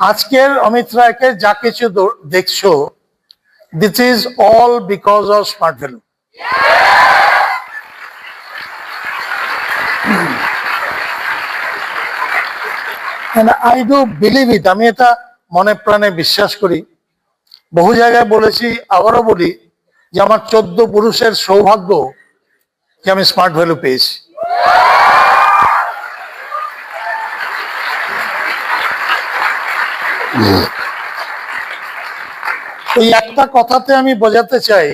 আজকের অমিত রায়কে যা কিছু দেখছো, this is all because of smart value. I do believe it, আমি এটা মনে প্রাণে বিশ্বাস করি। বহু জায়গায় বলেছি, আবারও বলি, যে আমার 14 পুরুষের সৌভাগ্য যে আমি স্মার্ট ভ্যালু পেয়েছি। এই একটা কথাতে আমি বোঝাতে চাই,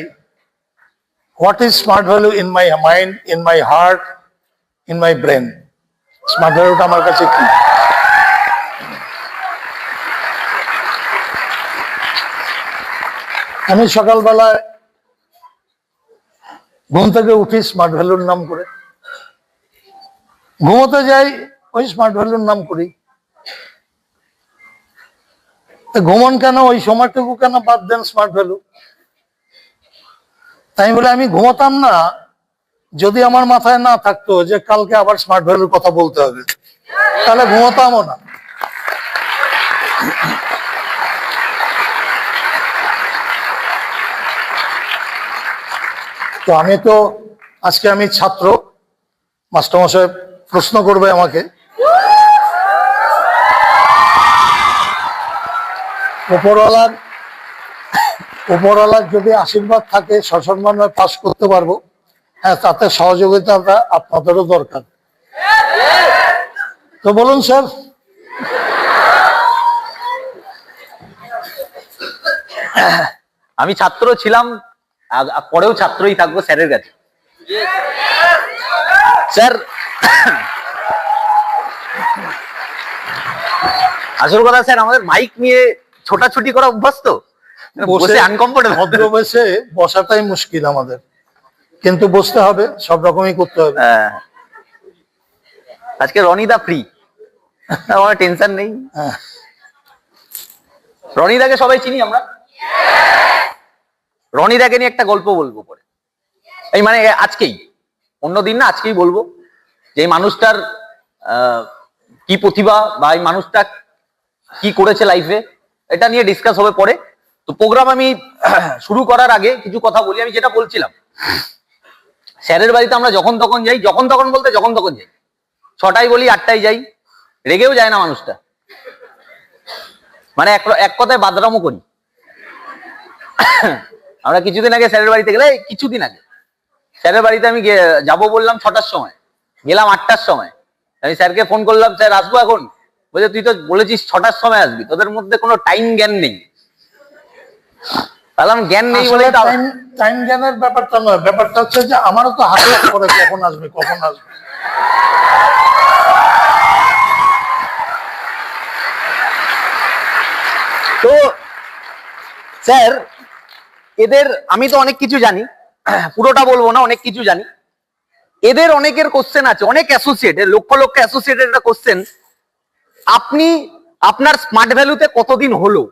what is smart value in my mind, in my heart, in my brain. Smart ভ্যালুটা আমার কাছে কি? আমি সকালবেলায় ঘুম থেকে উঠি স্মার্ট ভ্যালুর নাম করে, ঘুমোতে যাই ওই স্মার্ট ভ্যালুর নাম করি। ঘুমন কেন, ওই সময়টুকু কেন বাদ দেন স্মার্ট ভ্যালু? তাই বলে আমি ঘুমোতাম না যদি আমার মাথায় না থাকতো যে কালকে আবার স্মার্ট ভ্যালুর কথা বলতে হবে, তাহলে ঘুমোতামও না। তো আজকে আমি ছাত্র, মাস্টারমশাই প্রশ্ন করবে আমাকে, উপরওয়ালার যদি আশীর্বাদ থাকে সসম্মানে পাস করতে পারবো। হ্যাঁ, তাতে সহযোগিতাটা আপনাদেরও দরকার। তো বলুন স্যার। আমি ছাত্র ছিলাম, পরেও ছাত্রই থাকবো স্যারের কাছে। স্যার, আসল কথা স্যার, আমাদের মাইক নিয়ে ছোটাছুটি করা অভ্যাস তো, বসে আনকমফোর্টেবল। ভদ্র বসে বসাটাই মুশকিল আমাদের, কিন্তু বসতে হবে, সব রকমই করতে হবে। আজকে রনিদা ফ্রি, আমার টেনশন নেই। রনিদাকে সবাই চিনি আমরা। রনিদাকে নিয়ে একটা গল্প বলবো পরে, এই মানে আজকেই, অন্যদিন না, আজকেই বলবো যে এই মানুষটার কি প্রতিভা বা এই মানুষটা কি করেছে লাইফে, এটা নিয়ে ডিসকাস হবে পরে। তো প্রোগ্রাম আমি শুরু করার আগে কিছু কথা বলি। আমি যেটা বলছিলাম, স্যারের বাড়িতে আমরা যখন তখন যাই, যখন তখন বলতে যখন তখন যাই, 6টায় বলি 8টায় যাই, রেগেও যায় না মানুষটা, মানে এক কথায় বাদরামও করি। আমরা কিছুদিন আগে স্যারের বাড়িতে গেলে, কিছুদিন আগে স্যারের বাড়িতে আমি যাবো বললাম 6টার সময়, গেলাম 8টার সময়। আমি স্যারকে ফোন করলাম, স্যার আসবো এখন? বলছে তুই তো বলেছিস 6টার সময় আসবি, তোদের মধ্যে কোনো টাইম জ্ঞান নেই। বললাম জ্ঞান নেই বলে টাইম জ্ঞানের ব্যাপারটা নয়, ব্যাপারটা হচ্ছে যে আমারও তো হাতে করে কখন আসবে কখন আসবে। তো স্যার, এদের আমি তো অনেক কিছু জানি, পুরোটা বলবো না, অনেক কিছু জানি। এদের অনেকের কোশ্চেন আছে, অনেক অ্যাসোসিয়েট, লক্ষ লক্ষ অ্যাসোসিয়েটের একটা কোশ্চেন, আপনি আপনার স্মার্ট ভ্যালুতে কতদিন হলো?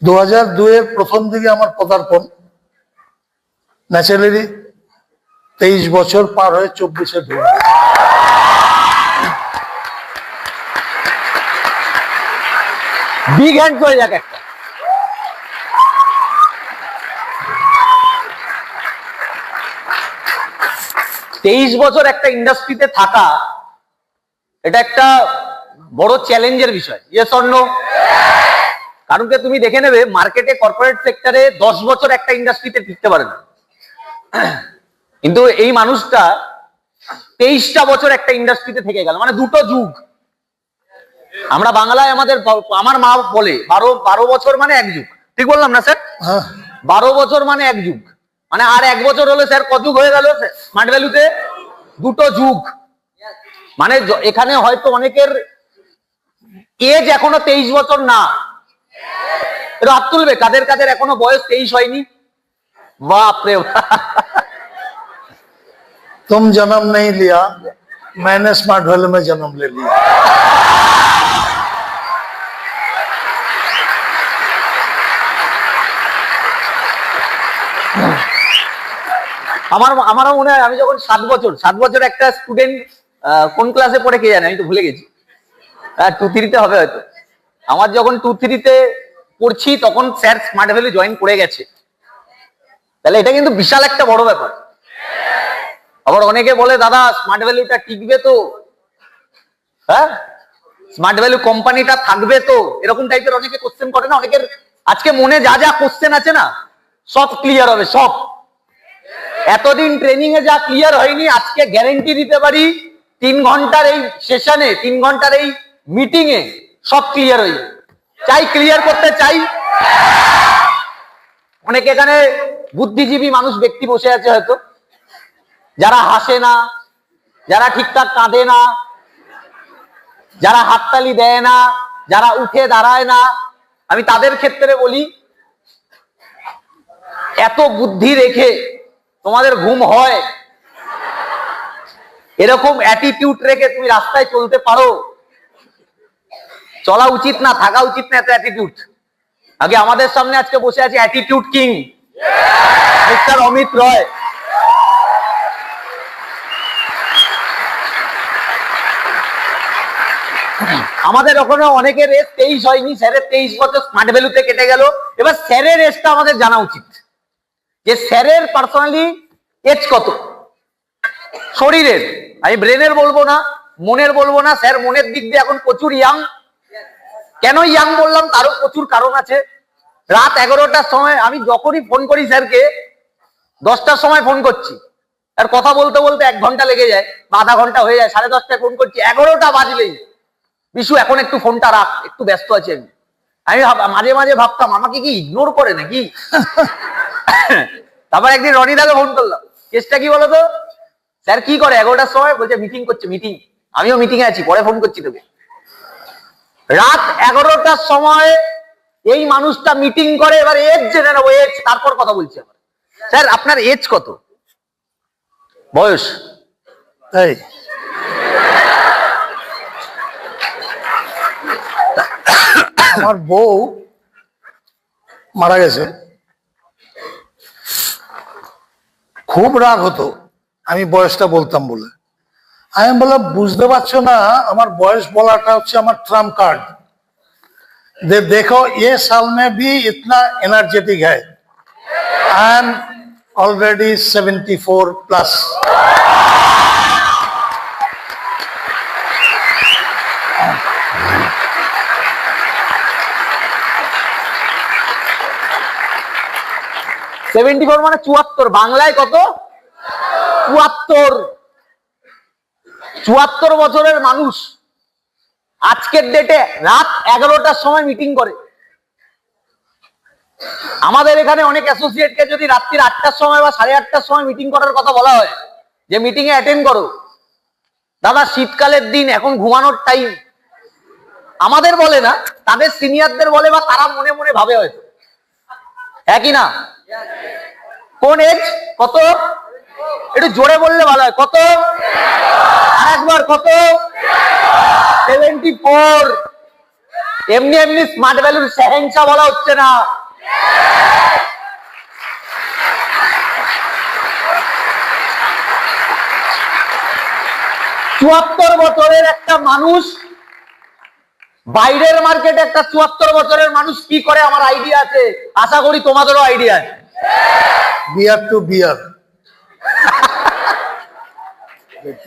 2002-এর প্রথম দিকে আমার পদার্পণ, ন্যাচারালি 23 বছর পার হয়ে 24-এ ঢুকে। বিগ হ্যান্ড করে যাক একটা। তেইশ বছর একটা ইন্ডাস্ট্রিতে থাকা, এটা একটা বড় চ্যালেঞ্জের বিষয়। Yes or no? কারণ কি তুমি দেখে নেবে, মার্কেটে, কর্পোরেট সেক্টরে 10 বছর একটা ইন্ডাস্ট্রিতে টিকতে পারে না, কিন্তু এই মানুষটা 23টা বছর একটা ইন্ডাস্ট্রিতে থেকে গেল, মানে দুটো যুগ। আমরা বাংলায় আমার মা বলে 12 বছর মানে এক যুগ। ঠিক বললাম না স্যার? 12 বছর মানে এক যুগ, মানে আর 1 বছর হলে স্যার কত যুগ হয়ে গেল স্মার্ট ভ্যালুতে? দুটো যুগ। মানে এখানে হয়তো অনেকের এজ এখনো 23 বছর না। হাত তুলবে কাদের কাদের এখনো বয়স 23 হয়নি? বাপরে। तुम जन्म नहीं लिया, मैंने स्मार्ट वैल्यू में जन्म ले लिया। আমারও মনে হয়, আমি যখন 7 বছর একটা স্টুডেন্ট, কোন ক্লাসে পড়ে কে জানে, আমি তো ভুলে গেছি, হ্যাঁ 2-3 তে হবে হয়তো। আমার যখন 2-3 তে পড়ছি তখন স্যার স্মার্ট ভ্যালু জয়েন করে গেছে। তাহলে এটা কিন্তু বিশাল একটা বড় ব্যাপার। আবার অনেকে বলে দাদা স্মার্ট ভ্যালুটা টিকবে তো, হ্যাঁ স্মার্ট ভ্যালু কোম্পানিটা থাকবে তো, এরকম টাইপের অনেকে কোশ্চেন করে না। অনেকের আজকে মনে যা যা কোশ্চেন আছে না সব ক্লিয়ার হবে, সব। এতদিন ট্রেনিং এ যা ক্লিয়ার হয়নি আজকে গ্যারেন্টি দিতে পারি 3 ঘন্টার এই সেশনে, 3 ঘন্টার এই মিটিং এ সব ক্লিয়ার হয়ে যাবে। চাই ক্লিয়ার করতে চাই। অনেকে এখানে বুদ্ধিজীবী মানুষ ব্যক্তি বসে আছে হয়তো, যারা হাসে না, যারা ঠিকঠাক কাঁদে না, যারা হাততালি দেয় না, যারা উঠে দাঁড়ায় না। আমি তাদের ক্ষেত্রে বলি, এত বুদ্ধি রেখে তোমাদের ঘুম হয়? এরকম অ্যাটিটিউড রেখে তুমি রাস্তায় চলতে পারো? চলা উচিত না, থাকা উচিত না এত অ্যাটিটিউড। আগে আমাদের সামনে আজকে বসে আছে অ্যাটিটিউড কিং মিস্টার অমিত রয়। আমাদের ওখানে অনেকের এজ 23 হয়নি, স্যারের 23 বছর স্মার্ট ভ্যালুতে কেটে গেল। এবার স্যারের এজটা আমাদের জানা উচিত, যে স্যারের পার্সোনালি এজ কত শরীরের। আমি ব্রেনের বলবো না, মনের বলবো না। স্যার মনের দিক দিয়ে এখন প্রচুর ইয়াং। কেন ইয়াং বললাম তারও প্রচুর কারণ আছে। রাত 11টার সময় আমি যখনই ফোন করি স্যারকে, 10টার সময় ফোন করছি, আর কথা বলতে বলতে 1 ঘন্টা লেগে যায় বা আধা ঘন্টা হয়ে যায়। 10:30টায় ফোন করছি, 11টা বাজলেই বিশু এখন একটু ফোনটা রাখ, একটু ব্যস্ত আছি আমি। মাঝে মাঝে ভাবতাম আমাকে কি ইগনোর করে নাকি। তারপর একদিন রনিদাকে ফোন করলাম, কেসটা কি বলতো? স্যার কি করে 11টার সময়? বলছে মিটিং করছে। মিটিং? আমিও মিটিং এ আছি, পরে ফোন করছি তোকে। রাত 11টার সময় এই মানুষটা মিটিং করে। এবার এজ জেনে নেবো, এজ, তারপর কথা বলছি। আমার স্যার আপনার এজ কত? বয়স? এই আমার বউ মারা গেছে, খুব রাগ হতো আমি বয়সটা বলতাম বলে। আমি বললাম বুঝতে পারছো না, আমার বয়স বলাটা হচ্ছে আমার ট্রাম্প কার্ড। देखो ये साल में भी इतना एनर्जेटिक है। I am already 74 plus. মানে 74। বাংলায় কত? 74। 74 বছরের মানুষ আজকের ডেটে রাত 11টার সময় মিটিং করে। আমাদের এখানে অনেক অ্যাসোসিয়েটকে যদি রাত্রির 8টার সময় বা 8:30টার সময় মিটিং করার কথা বলা হয়, যে মিটিং এ অ্যাটেন্ড করো, দাদা শীতকালের দিন, এখন ঘুমানোর টাইম। আমাদের বলে না, তাদের সিনিয়রদের বলে, বা তারা মনে মনে ভাবে হয়তো। একই না? কোন এজ? কত? একটু জোরে বললে ভালো হয়। কত? আরেকবার কত? 74। এমনি এমনি স্মার্ট ভ্যালুর সেহেনশা বলা হচ্ছে না। চুয়াত্তর বছরের একটা মানুষ বাইরের মার্কেটে, একটা 74 বছরের মানুষ কি করে আমার আইডিয়া আছে, আশা করি তোমাদেরও আইডিয়া আছে। BR to BR,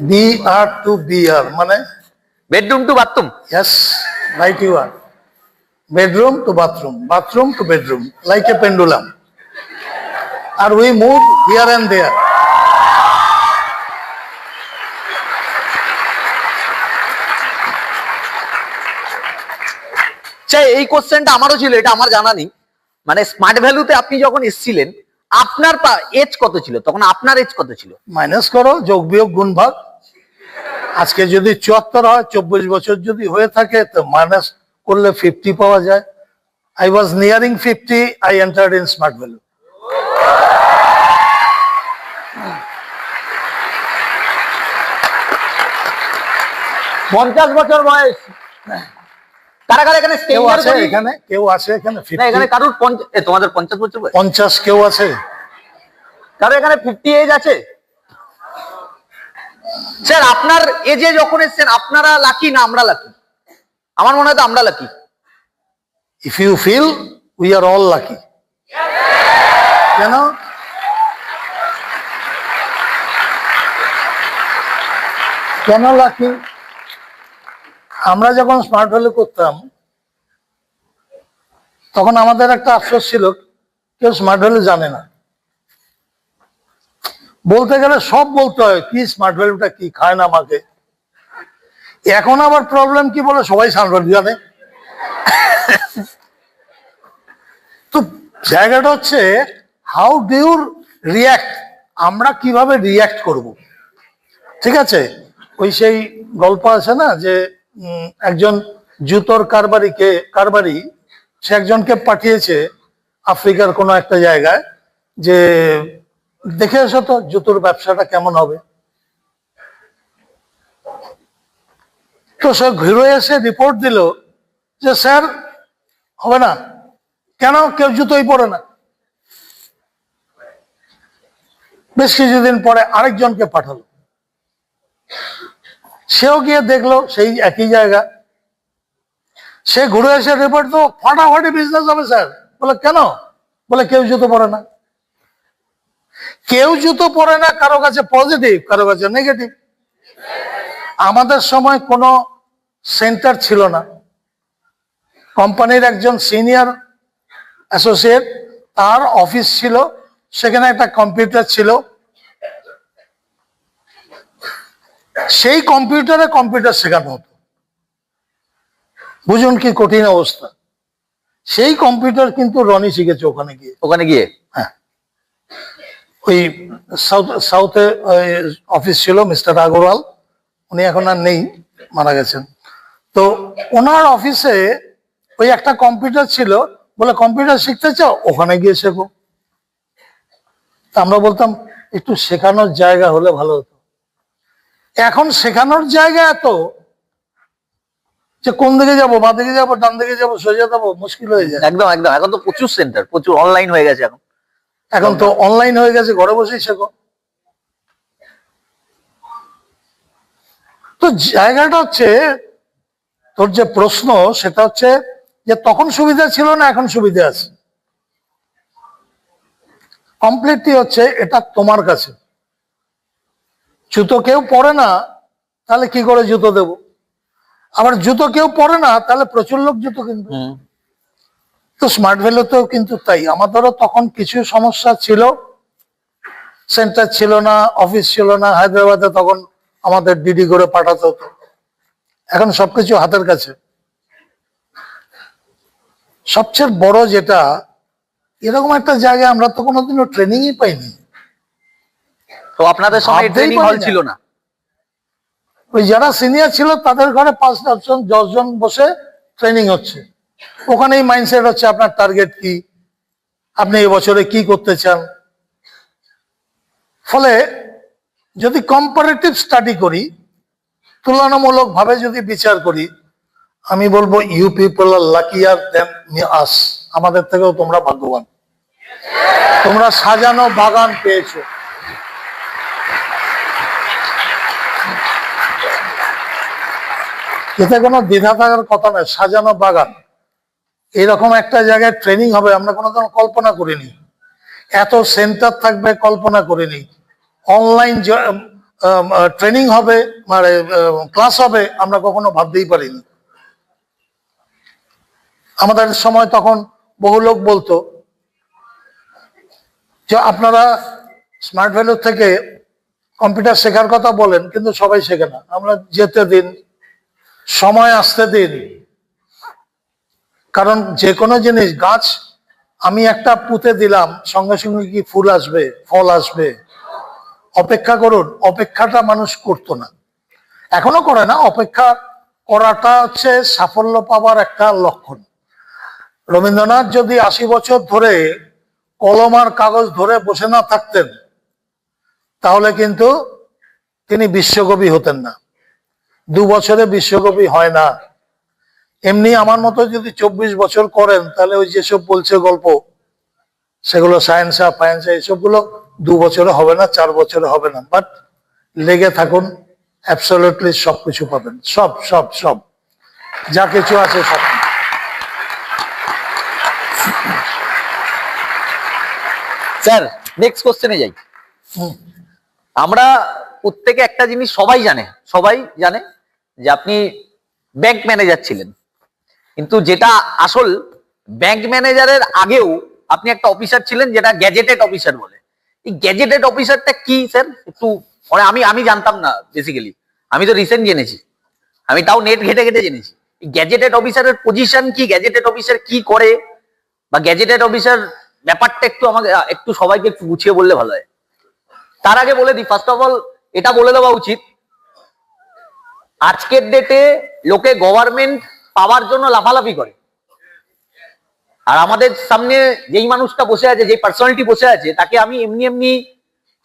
BR to BR মানে bedroom to bathroom. yes, right you are. Bedroom to bathroom, bathroom to bedroom, like a pendulum. And we move here and there. এই কোশ্চেনটা আমারও ছিল, এটা আমার জানা নেই। মানে স্মার্ট ভ্যালুতে আপনি যখন এসেছিলেন, আপনার এজ কত ছিল তখন? আপনার এজ কত ছিল? মাইনাস করো, যোগ বিয়োগ গুণ ভাগ। আজকে যদি 74 হয়, 24 বছর যদি হয়ে থাকে, তো মাইনাস করলে 50 পাওয়া যায়। I was nearing 50, I entered in smart value. পঞ্চাশ বছর বয়স। কারা কারা এখানে কেউ স্টেঞ্জার আছে করি? এখানে? কেউ আছে এখানে? না, এখানে 50, কারোর তোমাদের 50 বছর বয়স? 50 কেউ আছে? কারো এখানে 50 এজ আছে? স্যার আপনার এজে যখন এসেছেন আপনারা লাকি না আমরা লাকি? আমার মনে হয় তো আমরা lucky. If you feel we are all lucky. কেন? কেন লাকি? আমরা যখন স্মার্ট ভ্যালু করতাম তখন আমাদের একটা আফসোস ছিল, কেউ স্মার্ট ভ্যালু জানে না। বলতে গেলে সব বলতে হয়, কি স্মার্ট ভ্যালুটা কি, খায় না আমাকে। এখন আবার প্রবলেম কি বলে, সবাই স্মার্ট ভ্যালু জানে। তো জায়গাটা হচ্ছে হাউ ডু ইউ রিয়াক্ট, আমরা কিভাবে রিয়াক্ট করব। ঠিক আছে, ওই সেই গল্প আছে না যে একজন জুতোর কারবারি সে একজনকে পাঠিয়েছে আফ্রিকার কোনো একটা জায়গায় যে দেখে এসো তো জুতোর ব্যবসাটা কেমন হবে। তো সে ঘুরে এসে রিপোর্ট দিল যে স্যার হবে না। কেন? কেউ জুতোই পরে না। বেশ কিছুদিন পরে আরেকজনকে পাঠালো, সেও গিয়ে দেখলো সেই একই জায়গা। সে ঘুরে এসে রিপোর্ট তো ফাটাফাটি বিজনেস হবে স্যার। বলে কেন? বলে কেউ জুতো পরে না। কেউ জুতো পরে না কারো কাছে পজিটিভ, কারো কাছে নেগেটিভ। আমাদের সময় কোনো সেন্টার ছিল না। কোম্পানির একজন সিনিয়র অ্যাসোসিয়েট, তার অফিস ছিল, সেখানে একটা কম্পিউটার ছিল। সেই কম্পিউটারে কম্পিউটার শেখানো হতো। বুঝুন কি কঠিন অবস্থা। সেই কম্পিউটার কিন্তু রনি শিখেছে ওখানে গিয়ে। হ্যাঁ, ওই সাউথে অফিস ছিল মিস্টার আগরওয়াল, উনি এখন আর নেই, মারা গেছেন। তো ওনার অফিসে ওই একটা কম্পিউটার ছিল, বলে কম্পিউটার শিখতে চাও, ওখানে গিয়ে শেখো। আমরা বলতাম একটু শেখানোর জায়গা হলে ভালো হতো। এখন শেখানোর জায়গা এত যে কোন দিকে যাবো, বাঁ দিকে যাবো, ডান দিকে যাবো, সোজা যাবো, মুশকিল হয়ে যায়। একদম একদম, এখন তো প্রচুর সেন্টার, প্রচুর অনলাইন হয়ে গেছে। এখন তো অনলাইন হয়ে গেছে, ঘরে বসেই শেখো। তো জায়গাটা হচ্ছে, তোর যে প্রশ্ন সেটা হচ্ছে যে তখন সুবিধা ছিল না, এখন সুবিধা আছে। কমপ্লিটলি হচ্ছে এটা তোমার কাছে। জুতো কেউ পরে না, তাহলে কি করে জুতো দেব? আবার জুতো কেউ পরে না, তাহলে প্রচুর লোক জুতো কিনবে। তো স্মার্ট ভ্যালুতেও কিন্তু তাই। আমাদেরও তখন কিছু সমস্যা ছিল, সেন্টার ছিল না, অফিস ছিল না। হায়দ্রাবাদে তখন আমাদের ডিডি করে পাঠাতে হতো। এখন সবকিছু হাতের কাছে। সবচেয়ে বড় যেটা, এরকম একটা জায়গায় আমরা তো কোনোদিনও ট্রেনিংই পাইনি। তো আপনাদের সময় ট্রেনিং হল ছিল না? ওই যারা সিনিয়র ছিল তাদের ঘরে 5-10 জন বসে ট্রেনিং হচ্ছে। ওখানেই মাইন্ডসেট হচ্ছে আপনার টার্গেট কি, আপনি এবছরে কি করতে চান। ফলে যদি কম্পারেটিভ স্টাডি করি, তুলনামূলক ভাবে যদি বিচার করি, আমি বলবো ইউ পিপল আর লাকিয়ার দেন আস। আমাদের থেকেও তোমরা ভাগ্যবান, তোমরা সাজানো বাগান পেয়েছো। এতে কোনো দ্বিধা থাকার কথা নয়। সাজানো বাগান, এরকম একটা জায়গায় ট্রেনিং হবে আমরা কোনোদিন কল্পনা করিনি। এত সেন্টার থাকবে কল্পনা করিনি। অনলাইন ট্রেনিং হবে, মানে ক্লাস হবে, আমরা কখনো ভাবতেই পারিনি। আমাদের সময় তখন বহু লোক বলতো যে আপনারা স্মার্ট ভ্যালু থেকে কম্পিউটার শেখার কথা বলেন, কিন্তু সবাই শেখে না। আমরা যেতে দিন, সময় আসতে দিন। কারণ যে কোনো জিনিস, গাছ আমি একটা পুঁতে দিলাম, সঙ্গে সঙ্গে কি ফুল আসবে, ফল আসবে? অপেক্ষা করুন। অপেক্ষাটা মানুষ করতো না, এখনো করে না। অপেক্ষা করাটা হচ্ছে সাফল্য পাওয়ার একটা লক্ষণ। রবীন্দ্রনাথ যদি 80 বছর ধরে কলম আর কাগজ ধরে বসে না থাকতেন, তাহলে কিন্তু তিনি বিশ্বকবি হতেন না। 2 বছরে বিশ্বকবি হয় না। এমনি আমার মতো যদি 24 বছর করেন, তাহলে ওই যেসব বলছে গল্প, সেগুলো সায়েন্স ফায়েন্স এইসবগুলো 2 বছরে হবে না, 4 বছরে হবে না। বাট লেগে থাকুন, অ্যাবসলিউটলি সবকিছু পাবেন। সব সব সব যা কিছু আছে সব। স্যার নেক্সট কোশ্চেনে যাই। হুম। আমরা প্রত্যেকে একটা জিনিস সবাই জানে যে আপনি ব্যাংক ম্যানেজার ছিলেন, কিন্তু যেটা আসল ব্যাংক ম্যানেজারের আগেও আপনি একটা অফিসার ছিলেন যেটা গ্যাজেটেড অফিসার বলে। এই গ্যাজেটেড অফিসারটা কি স্যার একটু, মানে আমি জানতাম না বেসিক্যালি, আমি তো রিসেন্ট জেনেছি, আমি তাও নেট ঘেটে ঘেটে জেনেছি। এই গ্যাজেটেড অফিসারের পজিশন কি, গ্যাজেটেড অফিসার কি করে, বা গ্যাজেটেড অফিসার ব্যাপারটা একটু আমাকে একটু সবাইকে একটু গুছিয়ে বললে ভালো হয়। তার আগে বলে দিই, ফার্স্ট অফ অল এটা বলে দেওয়া উচিত, আজকের ডেটে লোকে গভর্নমেন্ট পাওয়ার জন্য লাফালাফি করে, আর আমাদের সামনে যেই মানুষটা বসে আছে, যেই পার্সোনালিটি বসে আছে, তাকে আমি এমনি এমনি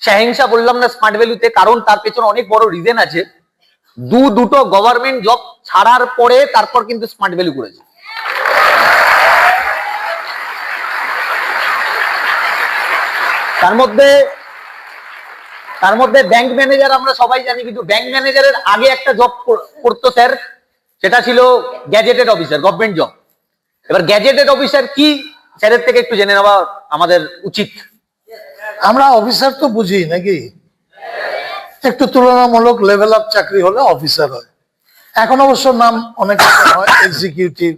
শাহেনশা বললাম না স্মার্ট ভ্যালুতে, কারণ তার পেছনে অনেক বড় রিজন আছে। দুটো গভর্নমেন্ট জব ছাড়ার পরে তারপর কিন্তু স্মার্ট ভ্যালু করেছে। তার মধ্যে ব্যাংক ম্যানেজার আমরা সবাই জানি, কিন্তু ব্যাংক ম্যানেজারের আগে একটা জব করতো স্যার, সেটা ছিল গ্যাজেটেড অফিসার, গভর্নমেন্ট জব। এবার গ্যাজেটেড অফিসার কি স্যারের থেকে একটু জেনে নেওয়া আমাদের উচিত। আমরা অফিসার তো বুঝি নাকি, একটু তুলনামূলক লেভেল আপ চাকরি হলে অফিসার হয়। এখন অবশ্য নাম অনেক রকম হয়, এক্সিকিউটিভ,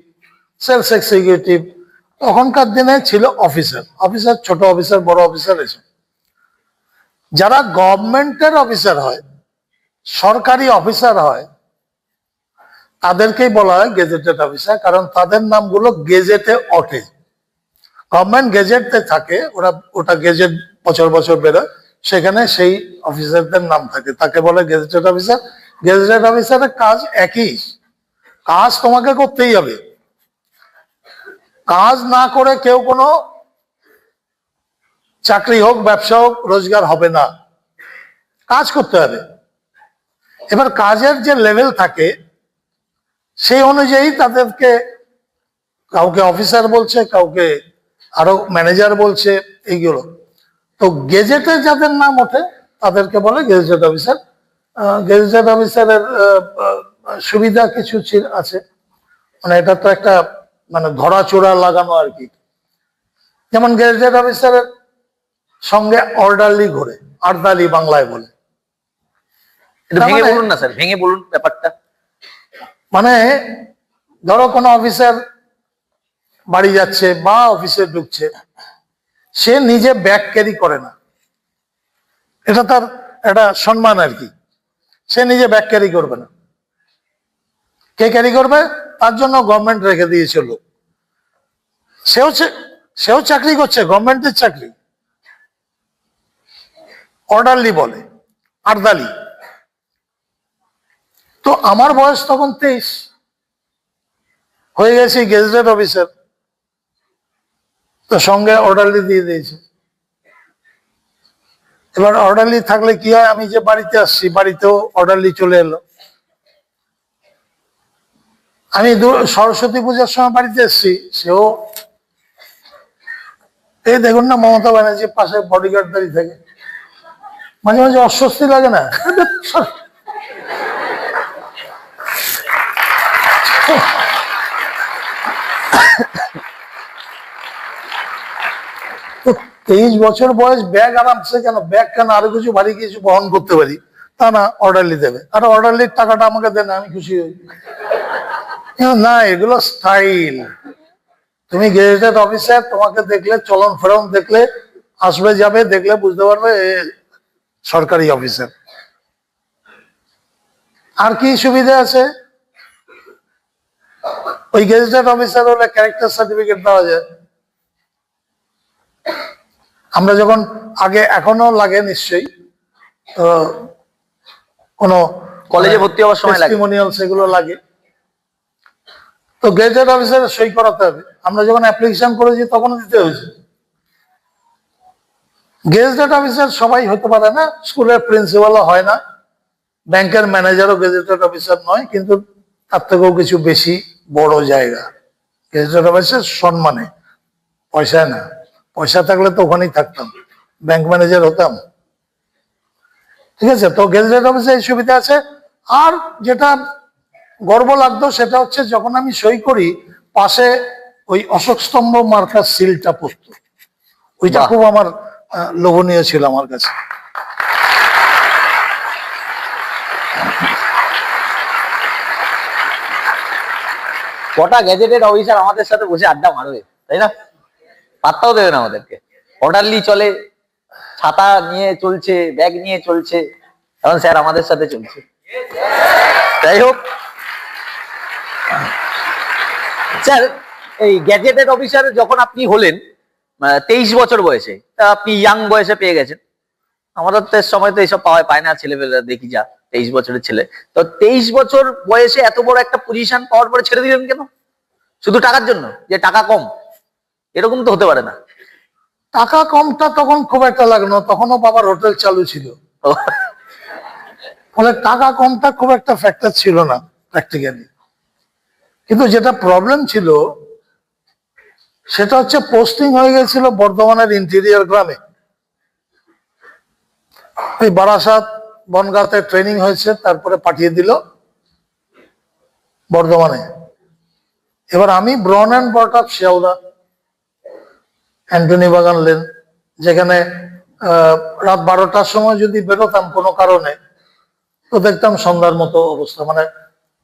সেলস এক্সিকিউটিভ। তখনকার দিনে ছিল অফিসার, অফিসার ছোট অফিসার, বড় অফিসার এসব। যারা গভর্নমেন্টের অফিসার হয়, সরকারি অফিসার হয়, তাদেরকেই বলা হয় গেজেটেড অফিসার, কারণ তাদের নামগুলো গেজেটে ওঠে, গভর্নমেন্ট গেজেটে থাকে, ওটা গেজেট বছর বছর বেরোয়, সেখানে সেই অফিসারদের নাম থাকে, তাকে বলে গেজেটেড অফিসার। গেজেটেড অফিসারের কাজ একই, কাজ তোমাকে করতেই হবে, কাজ না করে কেউ কোনো চাকরি হোক, ব্যবসা হোক, রোজগার হবে না, কাজ করতে হবে। এবার কাজের যে লেভেল থাকে সেই অনুযায়ী তাদেরকে কাউকে অফিসার বলছে, কাউকে আরো ম্যানেজার বলছে, এইগুলো। তো গেজেটে যাদের নাম ওঠে তাদেরকে বলে গেজেটেড অফিসার। গেজেটেড অফিসারের সুবিধা কিছু আছে, মানে এটা তো একটা মানে ধরাচোরা লাগানো আর কি। যেমন গেজেটেড অফিসারের সঙ্গে অর্ডারলি ঘোরে, আর্দালি বাংলায় বলে। ভেঙে বলুন না স্যার, ভেঙে বলুন ব্যাপারটা। মানে ধরো কোনো অফিসার বাড়ি যাচ্ছে বা অফিসে ঢুকছে, সে নিজে ব্যাগ ক্যারি করে না, এটা তার একটা সম্মান আর কি। সে নিজে ব্যাগ ক্যারি করবে না, কে ক্যারি করবে? তার জন্য গভর্নমেন্ট রেখে দিয়েছিল। সেও চাকরি করছে, গভর্নমেন্টের চাকরি, অর্ডারলি বলে, আর্দালি। তো আমার বয়স তখন 23, হয়ে গেছি গেজেটেড অফিসার, তো সঙ্গে অর্ডারলি দিয়ে দিয়েছে। এবার অর্ডারলি থাকলে কি হয়, আমি যে বাড়িতে আসছি, বাড়িতেও অর্ডারলি চলে এলো। আমি সরস্বতী পূজার সময় বাড়িতে এসছি, সেও এই দেখুন না মমতা ব্যানার্জি পাশে বডিগার্ড দাঁড়িয়ে থাকে, মাঝে মাঝে অস্বস্তি লাগে না? তো 23 বছর বয়স, ব্যাগ আরামসে, কেন ব্যাগ কেন, আরো কিছু ভারী কিছু বহন করতে পারি, তা না অর্ডারলি দেবে, আর অর্ডারলির টাকাটা আমাকে দেন, আমি খুশি হই না। এগুলো স্টাইল। তুমি গেজেটেড অফিসার, তোমাকে দেখলে, চলন ফেরন দেখলে, আসবে যাবে দেখলে বুঝতে পারবে সরকারি অফিসার। আর কি সুবিধা আছে? ওই গেজেটেড অফিসার হলে ক্যারেক্টার সার্টিফিকেট দেওয়া যায়। আমরা যখন আগে, এখনো লাগে নিশ্চয়ই, কোনো কলেজে ভর্তি হওয়ার সময় লাগে, টেস্টিমোনিয়াল সেগুলো লাগে। তো গেজেটেড অফিসারের সই করাতে হবে। আমরা যখন অ্যাপ্লিকেশন করেছি তখন দিতে হয়েছে। গেজেটেড অফিসার সবাই হতে পারে না, স্কুলের প্রিন্সিপালও হয় না, ব্যাংকের ম্যানেজারও গেজেটেড অফিসার নয়, কিন্তু তার থেকেও কিছু বেশি বড় জায়গা গেজেটেড অফিসার, সম্মানে, পয়সায় না। পয়সা থাকলে তো ওখানেই থাকতাম, ব্যাংক ম্যানেজার হতাম। ঠিক আছে, তো গেজেটেড অফিসে এই সুবিধা আছে। আর যেটা গর্ব লাগতো সেটা হচ্ছে যখন আমি সই করি পাশে ওই অশোক স্তম্ভ মার্কার সিলটা পড়তো, ওইটা বাহ। খুব আমার লোভনীয় ছিল আমার কাছে। কটা গ্যাজেটেড অফিসার আমাদের সাথে বসে আড্ডা মারবে, তাই না? পাত্তাও দেবে না আমাদেরকে, অর্ডারলি চলে, ছাতা নিয়ে চলছে, ব্যাগ নিয়ে চলছে, কারণ স্যার আমাদের সাথে চলছে। যাই হোক স্যার, এই গ্যাজেটেড অফিসার যখন আপনি হলেন 23 বছর বয়সে, তা আপনি ইয়াং বয়সে পেয়ে গেছেন। আমাদের তো সময় তো এইসব পায় না, ছেলেপেলেরা দেখি যা 23 বছরের ছেলে। তো 23 বছর বয়সে এত বড় একটা পজিশন পাওয়ার পরে ছেড়ে দিলেন কেন? শুধু টাকার জন্য, যে টাকা কম? এরকম তো হতে পারে না। টাকা কমটা তখন খুব একটা লাগলো, তখনও বাবার হোটেল চালু ছিল, ফলে টাকা কমটা খুব একটা ফ্যাক্টর ছিল না প্র্যাকটিক্যালি। কিন্তু যেটা প্রবলেম ছিল সেটা হচ্ছে পোস্টিং হয়ে গেছিল বর্ধমানের ইন্টেরিয়র গ্রামে। ওই বারাসাত বনগাঁতে ট্রেনিং হয়েছে, তারপরে পাঠিয়ে দিল বর্ধমানে। এবার আমি born and brought up Sealdah, Antony Bagan lane, যেখানে রাত 12টার সময় যদি বেরোতাম কোনো কারণে, তো দেখতাম সন্ধ্যার মতো অবস্থা, মানে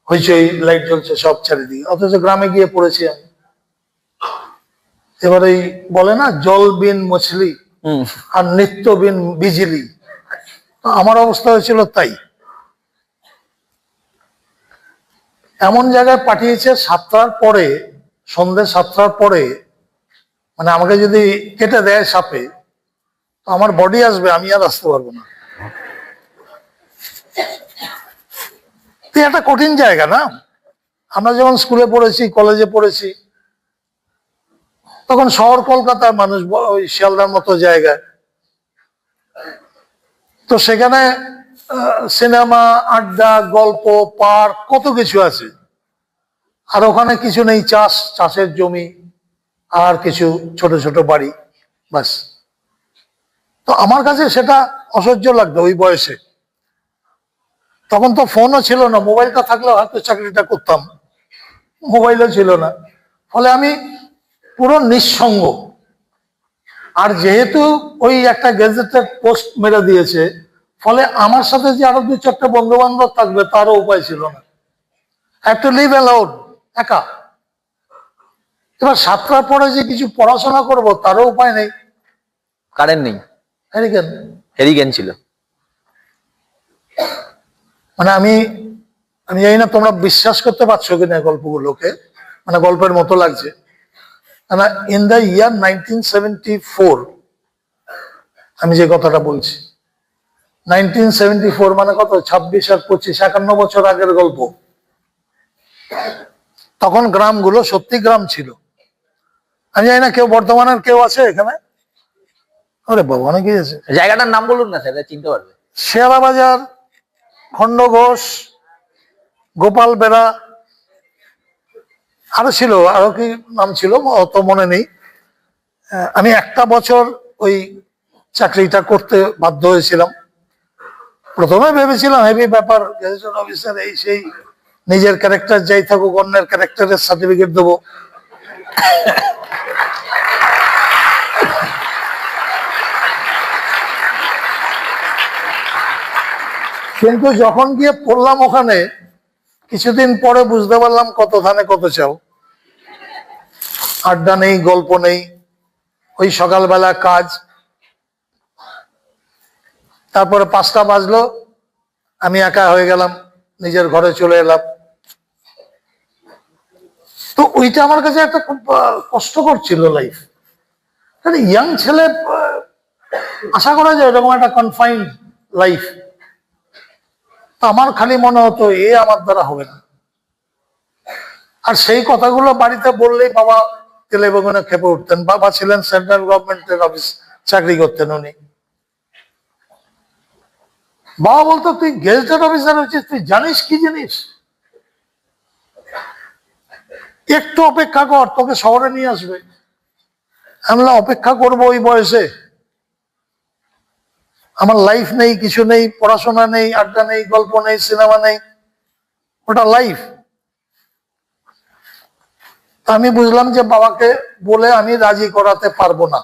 হইচই, লাইট জ্বলছে সব চারিদিকে, অথচ গ্রামে গিয়ে পড়েছি আমি। এবার এই বলে না জল বিন মছলি আর নিত্য বিন বিজলি, তো আমার অবস্থা হয়েছিল তাই। এমন জায়গায় পাঠিয়েছে 7টার পরে, সন্ধ্যে 7টার পরে, মানে আমাকে যদি কেটে দেয় সাপে, তো আমার বডি আসবে, আমি আর আসতে পারবো না। তো একটা কঠিন জায়গা না? আমরা যখন স্কুলে পড়েছি, কলেজে পড়েছি, তখন শহর কলকাতার মানুষ, ওই শিয়ালদার মতো জায়গায়, তো সেখানে সিনেমা, আড্ডা, গল্প, পার্ক, কত কিছু আছে। আর ওখানে কিছু নেই, চাষের জমি আর কিছু ছোট ছোট বাড়ি, বাস। তো আমার কাছে সেটা অসহ্য লাগতো ওই বয়সে। তখন তো ফোনও ছিল না, মোবাইলটা থাকলেও হয়তো চাকরিটা করতাম, মোবাইলও ছিল না, ফলে আমি পুরো নিঃসঙ্গ। আর যেহেতু ওই একটা গেজেটেড পোস্ট মেরে দিয়েছে, ফলে আমার সাথে যে আরো 2-4টা বন্ধু বান্ধব থাকবে তারও উপায় ছিল না। হ্যাভ টু লিভ অ্যালোন, একা। এবার 7টার পরে যে কিছু পড়াশোনা করব তারও উপায় নেই, কারেন্ট নেই, হ্যারিকেন। হেরিকেন ছিল। মানে আমি জানি না তোমরা বিশ্বাস করতে পারছো কিনা গল্পগুলোকে, মানে গল্পের মতো লাগছে। ইন দ্য ইয়ার 1974, আমি যে কথাটা বলছি, 1974 মানে কত, 26 আর 25, 51 বছর আগের গল্প। তখন গ্রামগুলো সত্যি গ্রাম ছিল। আমি জানি না কেউ বর্ধমানের কেউ আছে এখানে? আরে বাবা, অনেকেই আছে। জায়গাটার নাম বলুন না স্যার, চিনতে পারবে। শেয়ারা বাজার, খন্ড ঘোষ, গোপাল বেড়া, আরো ছিল, আরো কি নাম ছিল অত মনে নেই। আমি একটা বছর ওই চাকরিটা করতে বাধ্য হয়েছিলাম। প্রথমে ভেবেছিলাম হেভি ব্যাপার, গ্যাজেটেড অফিসার, এই সেই, নিজের ক্যারেক্টার যাই থাকুক, অন্যের ক্যারেক্টারের সার্টিফিকেট দেবো। কিন্তু যখন গিয়ে পড়লাম ওখানে, কিছুদিন পরে বুঝতে পারলাম কত ধানে কত চাও। আড্ডা নেই, গল্প নেই, ওই সকালবেলা কাজ, তারপরে 5টা বাজলো, আমি একা হয়ে গেলাম, নিজের ঘরে চলে এলাম। তো ওইটা আমার কাছে একটা খুব কষ্টকর ছিল লাইফ। ইয়াং ছেলে, আশা করা যায় এরকম একটা কনফাইন্ড লাইফ। আমার খালি মনে হতো আমার দ্বারা হবে না। আর সেই কথাগুলো বাড়িতে বললেই বাবা তেলে বেগুনে খেপে উঠতেন। বাবা ছিলেন সেন্ট্রাল গভর্নমেন্টের অফিস চাকরি করতেন উনি। বাবা বলতো, তুই গেজেটেড অফিসার হয়েছিস, তুই জানিস কি জিনিস? একটু অপেক্ষা কর, তোকে শহরে নিয়ে আসবে। আমি অপেক্ষা করবো ওই বয়সে? আমার লাইফ নেই, কিছু নেই, পড়াশোনা নেই, আড্ডা নেই, গল্প নেই, সিনেমা নেই, ওটা লাইফ? তা আমি বুঝলাম যে বাবাকে বলে আমি রাজি করাতে পারবো না।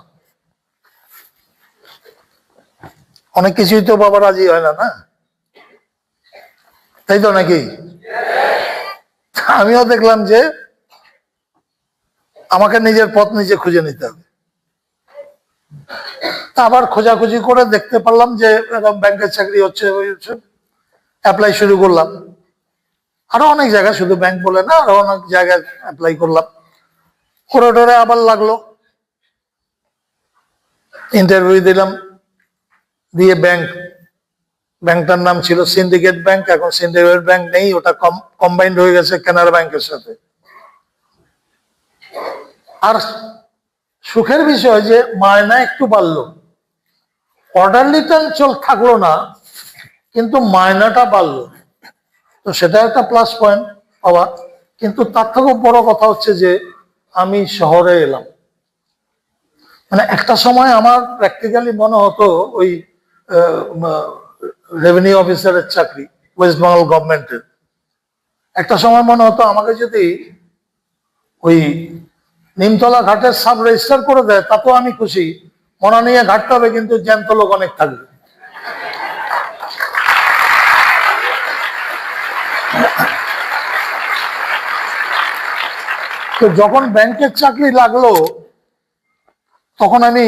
অনেক কিছুই তো বাবা রাজি হয় না, না তাই তো নাকি? আমিও দেখলাম যে আমাকে নিজের পথ নিজে খুঁজে নিতে হবে। তা আবার খোঁজাখুঁজি করে দেখতে পারলাম যে এরকম ব্যাংকের চাকরি হচ্ছে, অ্যাপ্লাই শুরু করলাম। আরো অনেক জায়গায়, শুধু ব্যাংক বলে না, আরো অনেক জায়গায় অ্যাপ্লাই করলাম। করে আবার লাগলো, ইন্টারভিউ দিলাম, দিয়ে ব্যাংকটার নাম ছিল সিন্ডিকেট ব্যাংক। এখন সিন্ডিকেট ব্যাংক নেই, ওটা কম্বাইন্ড হয়ে গেছে কানাড়া ব্যাংকের সাথে। আর সুখের বিষয় যে মায়না একটু বাড়লো, অর্ডারলি টাইম থাকলো না, কিন্তু মায়নাটা বাড়লো। তো সেটা একটা প্লাস পয়েন্ট পাওয়া। কিন্তু তার থেকেও বড় কথা হচ্ছে যে আমি শহরে এলাম। মানে একটা সময় আমার প্র্যাকটিক্যালি মনে হতো ওই রেভিনিউ অফিসারের চাকরি, ওয়েস্ট বেঙ্গল গভর্নমেন্টের, একটা সময় মনে হতো আমাকে যদি ওই নিমতলা ঘাটের সাব রেজিস্টার করে দেয় তাতেও আমি খুশি, মনে নিয়ে ঘাটতে হবে কিন্তু জ্যান্ত লোক অনেক থাকবে। তো যখন ব্যাংকের চাকরি লাগলো তখন আমি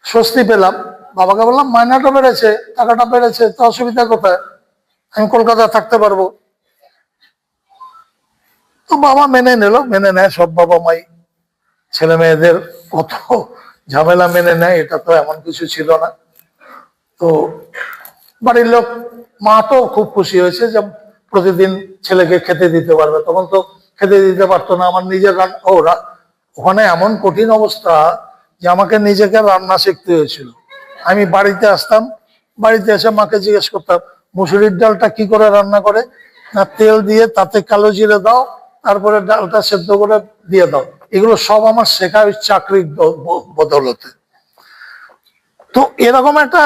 স্বস্তি পেলাম। বাবাকে বললাম মাইনাটা বেড়েছে, টাকাটা বেড়েছে, তো অসুবিধা কোথায়, আমি কলকাতায় থাকতে পারবো। তো বাবা মেনে নেয়, সব বাবা মাই ছেলে মেয়েদের কত ঝামেলা মেনে নেয়, এটা তো এমন কিছু ছিল না। তো বাড়ির লোক, মা তো খুব খুশি হয়েছে যে প্রতিদিন ছেলেকে খেতে দিতে পারবে। তখন তো খেতে দিতে পারতো না, আমার নিজের ওখানে এমন কঠিন অবস্থা যে আমাকে নিজেকে রান্না শিখতে হয়েছিল। আমি বাড়িতে আসতাম, বাড়িতে এসে মাকে জিজ্ঞেস করতাম মুসুরির ডালটা কি করে রান্না করে, না তেল দিয়ে তাতে কালো জিরে দাও, তারপরে ডালটা সেদ্ধ করে দিয়ে দাও। এগুলো সব আমার শেখা ওই চাকরির বদৌলতে। তো এরকম একটা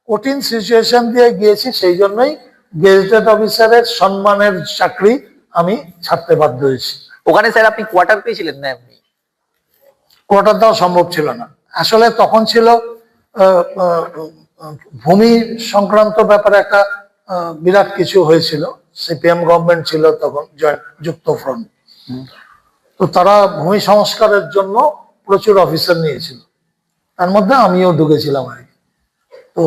কঠিন সিচুয়েশন দিয়ে গিয়েছি, সেই জন্যই গেজেটেড অফিসারের সম্মানের চাকরি আমি ছাড়তে বাধ্য হয়েছি। ওখানে স্যার আপনি কোয়ার্টার পেয়েছিলেন না এমনি? কোয়ার্টার দেওয়া সম্ভব ছিল না। আসলে তখন ছিল ভূমি সংক্রান্ত ব্যাপারে একটা বিরাট কিছু হয়েছিল। সিপিএম গভর্নমেন্ট ছিল তখন, যুক্ত ফ্রন্ট। তো তারা ভূমি সংস্কারের জন্য প্রচুর অফিসার নিয়েছিল, তার মধ্যে আমিও ঢুকেছিলাম আর কি। তো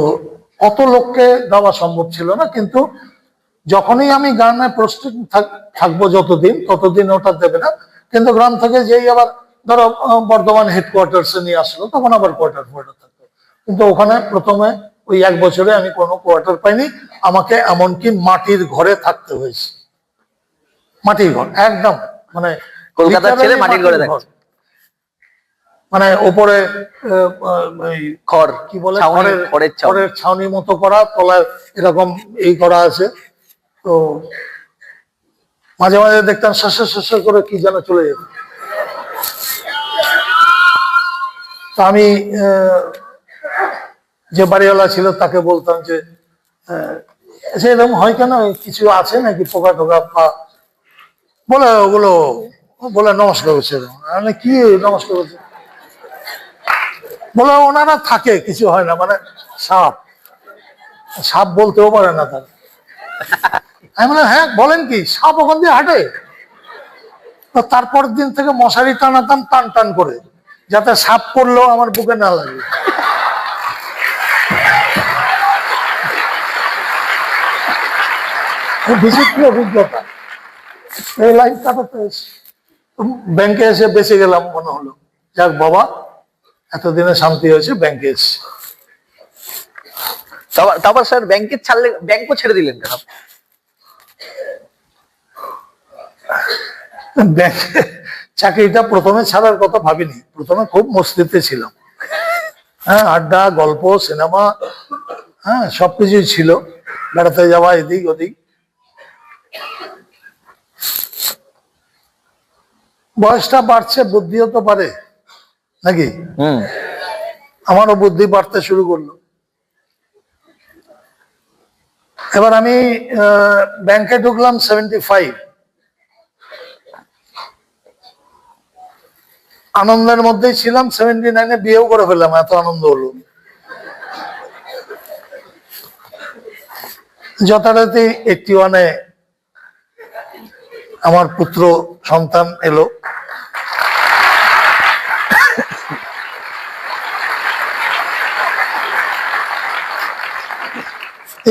অত লোককে দেওয়া সম্ভব ছিল না, কিন্তু যখনই আমি গ্রামে প্রস্তুত থাকবো যতদিন, ততদিন ওটা দেবে না। কিন্তু গ্রাম থেকে যেই আবার ধরো বর্ধমান হেডকোয়ার্টার্সে নিয়ে আসলো, তখন আবার কোয়ার্টার থাকতো। কিন্তু ওখানে প্রথমে ওই 1 বছরে আমি কোনো কোয়ার্টার পাইনি। আমাকে এমনকি মাটির ঘরে থাকতে হয়েছে, মাটির ঘর একদম, মানে কলকাতার ছেলে মাটির ঘরে থাকছে, মানে ওপরে খড় কি বলে, খড়ের খড়ের ছাউনি মতো করা, তলায় এরকম এই করা আছে। তো মাঝে মাঝে দেখতাম শেষ করে কি যেন চলে যেত। তো আমি যে বাড়িওয়ালা ছিল তাকে বলতাম যে এরকম হয় কেন, কিছু আছে নাকি পোকা টোকা, বলে ওগুলো বলে নমস্কার করছে। মানে কি নমস্কার করছে, বলে ওনারা থাকে, কিছু হয় না, মানে সাপ বলতেও পারে না তারা। আমি বললাম হ্যাঁ বলেন কি, সাপ ওখান দিয়ে হাঁটে? তো তারপর দিন থেকে মশারি টানাতাম টান করে, যাতে সাপ পড়লেও আমার বুকে না লাগে। বিচিত্র অভিজ্ঞতা, এই লাইন কাটাতে ব্যাংকে এসে বেঁচে গেলাম মনে হলো। যাক বাবা, এতদিনে শান্তি হয়েছে, ব্যাংকে এসে। তারপর স্যার ব্যাংকে ছাড়লে, ব্যাংকও ছেড়ে দিলেন কেন? ব্যাংকে চাকরিটা প্রথমে ছাড়ার কথা ভাবিনি, প্রথমে খুব মস্তিতে ছিলাম। হ্যাঁ, আড্ডা, গল্প, সিনেমা, হ্যাঁ সবকিছুই ছিল, বেড়াতে যাওয়া এদিক ওদিক। বয়সটা বাড়ছে, বুদ্ধিও তো পারে নাকি, আমারও বুদ্ধি বাড়তে শুরু করলো। এবার আমি ব্যাংকে ঢুকলাম 75। আনন্দের মধ্যেই ছিলাম, 79-এ বিয়েও করে ফেললাম, এত আনন্দ হলো। যথারীতি 81-এ আমার পুত্র সন্তান এলো।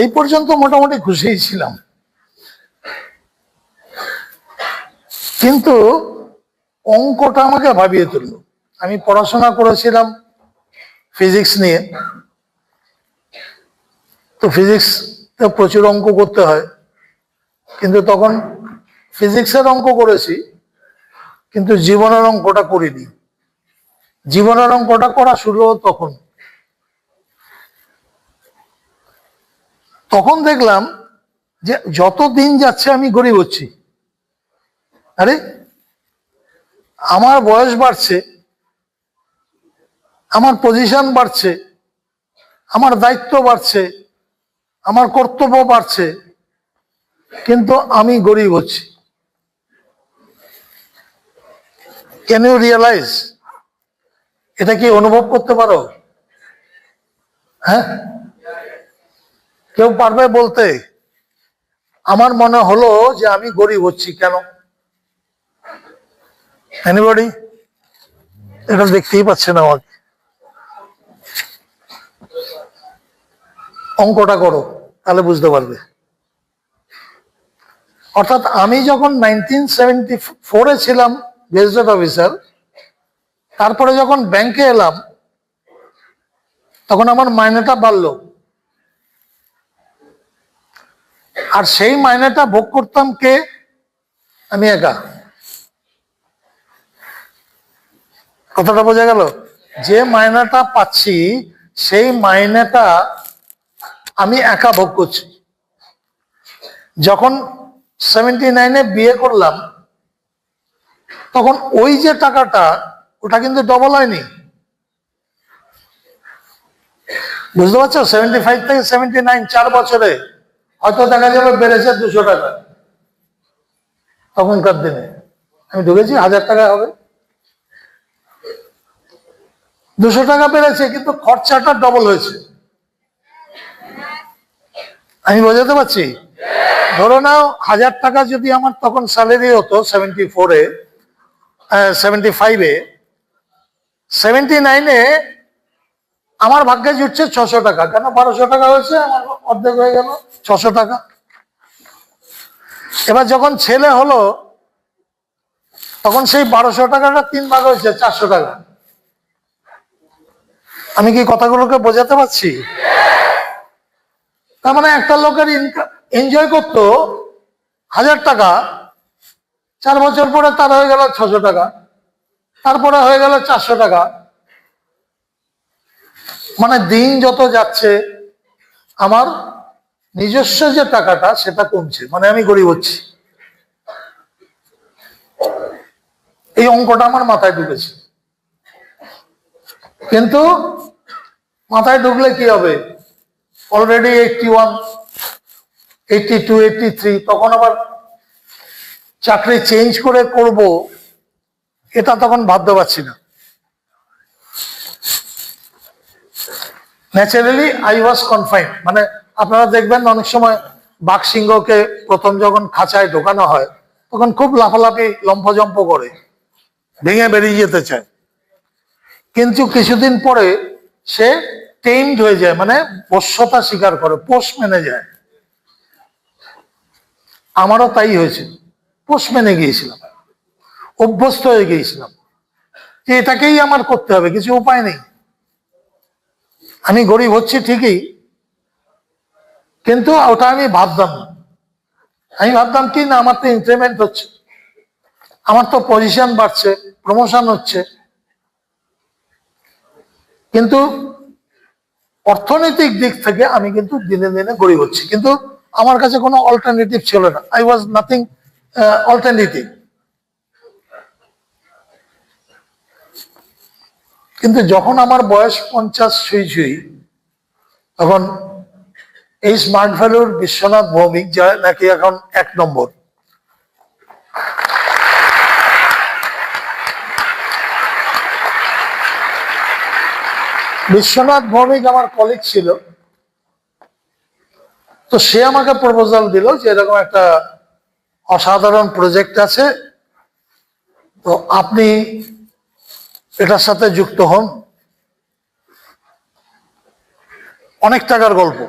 এই পর্যন্ত মোটামুটি খুশিই ছিলাম, কিন্তু অঙ্কটা আমাকে ভাবিয়ে তুললো। আমি পড়াশোনা করেছিলাম ফিজিক্স নিয়ে, তো ফিজিক্স প্রচুর অঙ্ক করতে হয়, কিন্তু তখন ফিজিক্সের অঙ্ক করেছি, কিন্তু জীবনের অঙ্কটা করিনি। জীবনের অঙ্কটা করা শুরু হলো তখন দেখলাম যে যত দিন যাচ্ছে আমি গরিব হচ্ছি। আরে আমার বয়স বাড়ছে, আমার পজিশন বাড়ছে, আমার দায়িত্ব বাড়ছে, আমার কর্তব্য বাড়ছে, কিন্তু আমি গরিব হচ্ছি। Can you realise? এটা কি অনুভব করতে পারো? হ্যাঁ, কেউ পারবে বলতে? আমার মনে হলো যে আমি গরিব হচ্ছি কেন? এনিবডি? এটা দেখতেই পাচ্ছেন আমাকে। অঙ্কটা করো, তাহলে বুঝতে পারবে। অর্থাৎ আমি যখন 1974-এ ছিলাম গেজেটেড অফিসার, তারপরে যখন ব্যাংকে এলাম, তখন আমার মাইনেটা বাড়লো, আর সেই মাইনেটা ভোগ করতাম কে? আমি একা। কথাটা বোঝা গেল? যে মাইনেটা পাচ্ছি সেই মাইনেটা আমি একা ভোগ করছি। যখন 79-এ বিয়ে করলাম, তখন ওই যে টাকাটা, ওটা কিন্তু ডবল হয়নি। বুঝতে পারছো? 75 থেকে 79, 4 বছরে হয়তো দেখা যাবে বেড়েছে 200 টাকা। তখনকার দিনে আমি ঢুকেছি 1000 টাকা হবে, 200 টাকা বেড়েছে, কিন্তু খরচাটা ডবল হয়েছে। আমি বোঝাতে পারছি? ধরো নাও 1000 টাকা যদি আমার তখন স্যালারি হতো 74-এ, 75-এ, 79-এ আমার ভাগ্যে জুটছে 600 টাকা। কেন? 1200 টাকা হয়েছে, আমার অর্ধেক হয়ে গেল 600 টাকা। এবার যখন ছেলে হলো, তখন সেই 1200 টাকাটা 3 ভাগ হয়েছে 400 টাকা। আমি কি কথাগুলোকে বোঝাতে পারছি? তার মানে একটা লোকের ইনকাম এনজয় করতো 1000 টাকা, 4 বছর পরে তার হয়ে গেল 600 টাকা, তারপরে হয়ে গেল 400 টাকা। মানে দিন যত যাচ্ছে আমার নিজস্ব যে টাকাটা সেটা কমছে, মানে আমি গরিব হচ্ছি। এই অঙ্কটা আমার মাথায় ঢুকেছে, কিন্তু মাথায় ঢুকলে কি হবে? অলরেডি 81, 82, 83, তখন আবার চাকরি চেঞ্জ করে করব, এটা তখন ভাবতে পারছি না। Naturally I was confined. মানে আপনারা দেখবেন অনেক সময় বাঘ সিংহকে প্রথম যখন খাঁচায় ঢোকানো হয়, তখন খুব লাফালাফি লম্ফজম্প করে, ভেঙে বেরিয়ে যেতে চায়, কিন্তু কিছুদিন পরে সে টেইমড হয়ে যায়, মানে পোষ্যতা স্বীকার করে, পোষ মেনে যায়। আমারও তাই হয়েছিল, পোষ মেনে গিয়েছিলাম, অভ্যস্ত হয়ে গিয়েছিলাম যে এটাকেই আমার করতে হবে, কিছু উপায় নেই। আমি গরিব হচ্ছি ঠিকই, কিন্তু ওটা আমি ভাবতাম না। আমি ভাবতাম কি না, আমার তো ইনক্রিমেন্ট হচ্ছে, আমার তো পজিশন বাড়ছে, প্রমোশন হচ্ছে, কিন্তু অর্থনৈতিক দিক থেকে আমি কিন্তু দিনে দিনে গরিব হচ্ছি। কিন্তু আমার কাছে কোনো অল্টারনেটিভ ছিল না, আই ওয়াজ নাথিং অল্টারনেটিভ। কিন্তু যখন আমার বয়স 50 ছুঁই ছুঁই, তখন এই স্মার্ট ভ্যালুর বিশ্বনাথ ভৌমিক, যা নাকি এখন 1 নম্বর, বিশ্বনাথ ভৌমিক আমার কলিগ ছিল, তো সে আমাকে প্রপোজাল দিল যে এরকম একটা অসাধারণ প্রজেক্ট আছে, তো আপনি এটার সাথে যুক্ত হন। অনেক টাকার গল্প।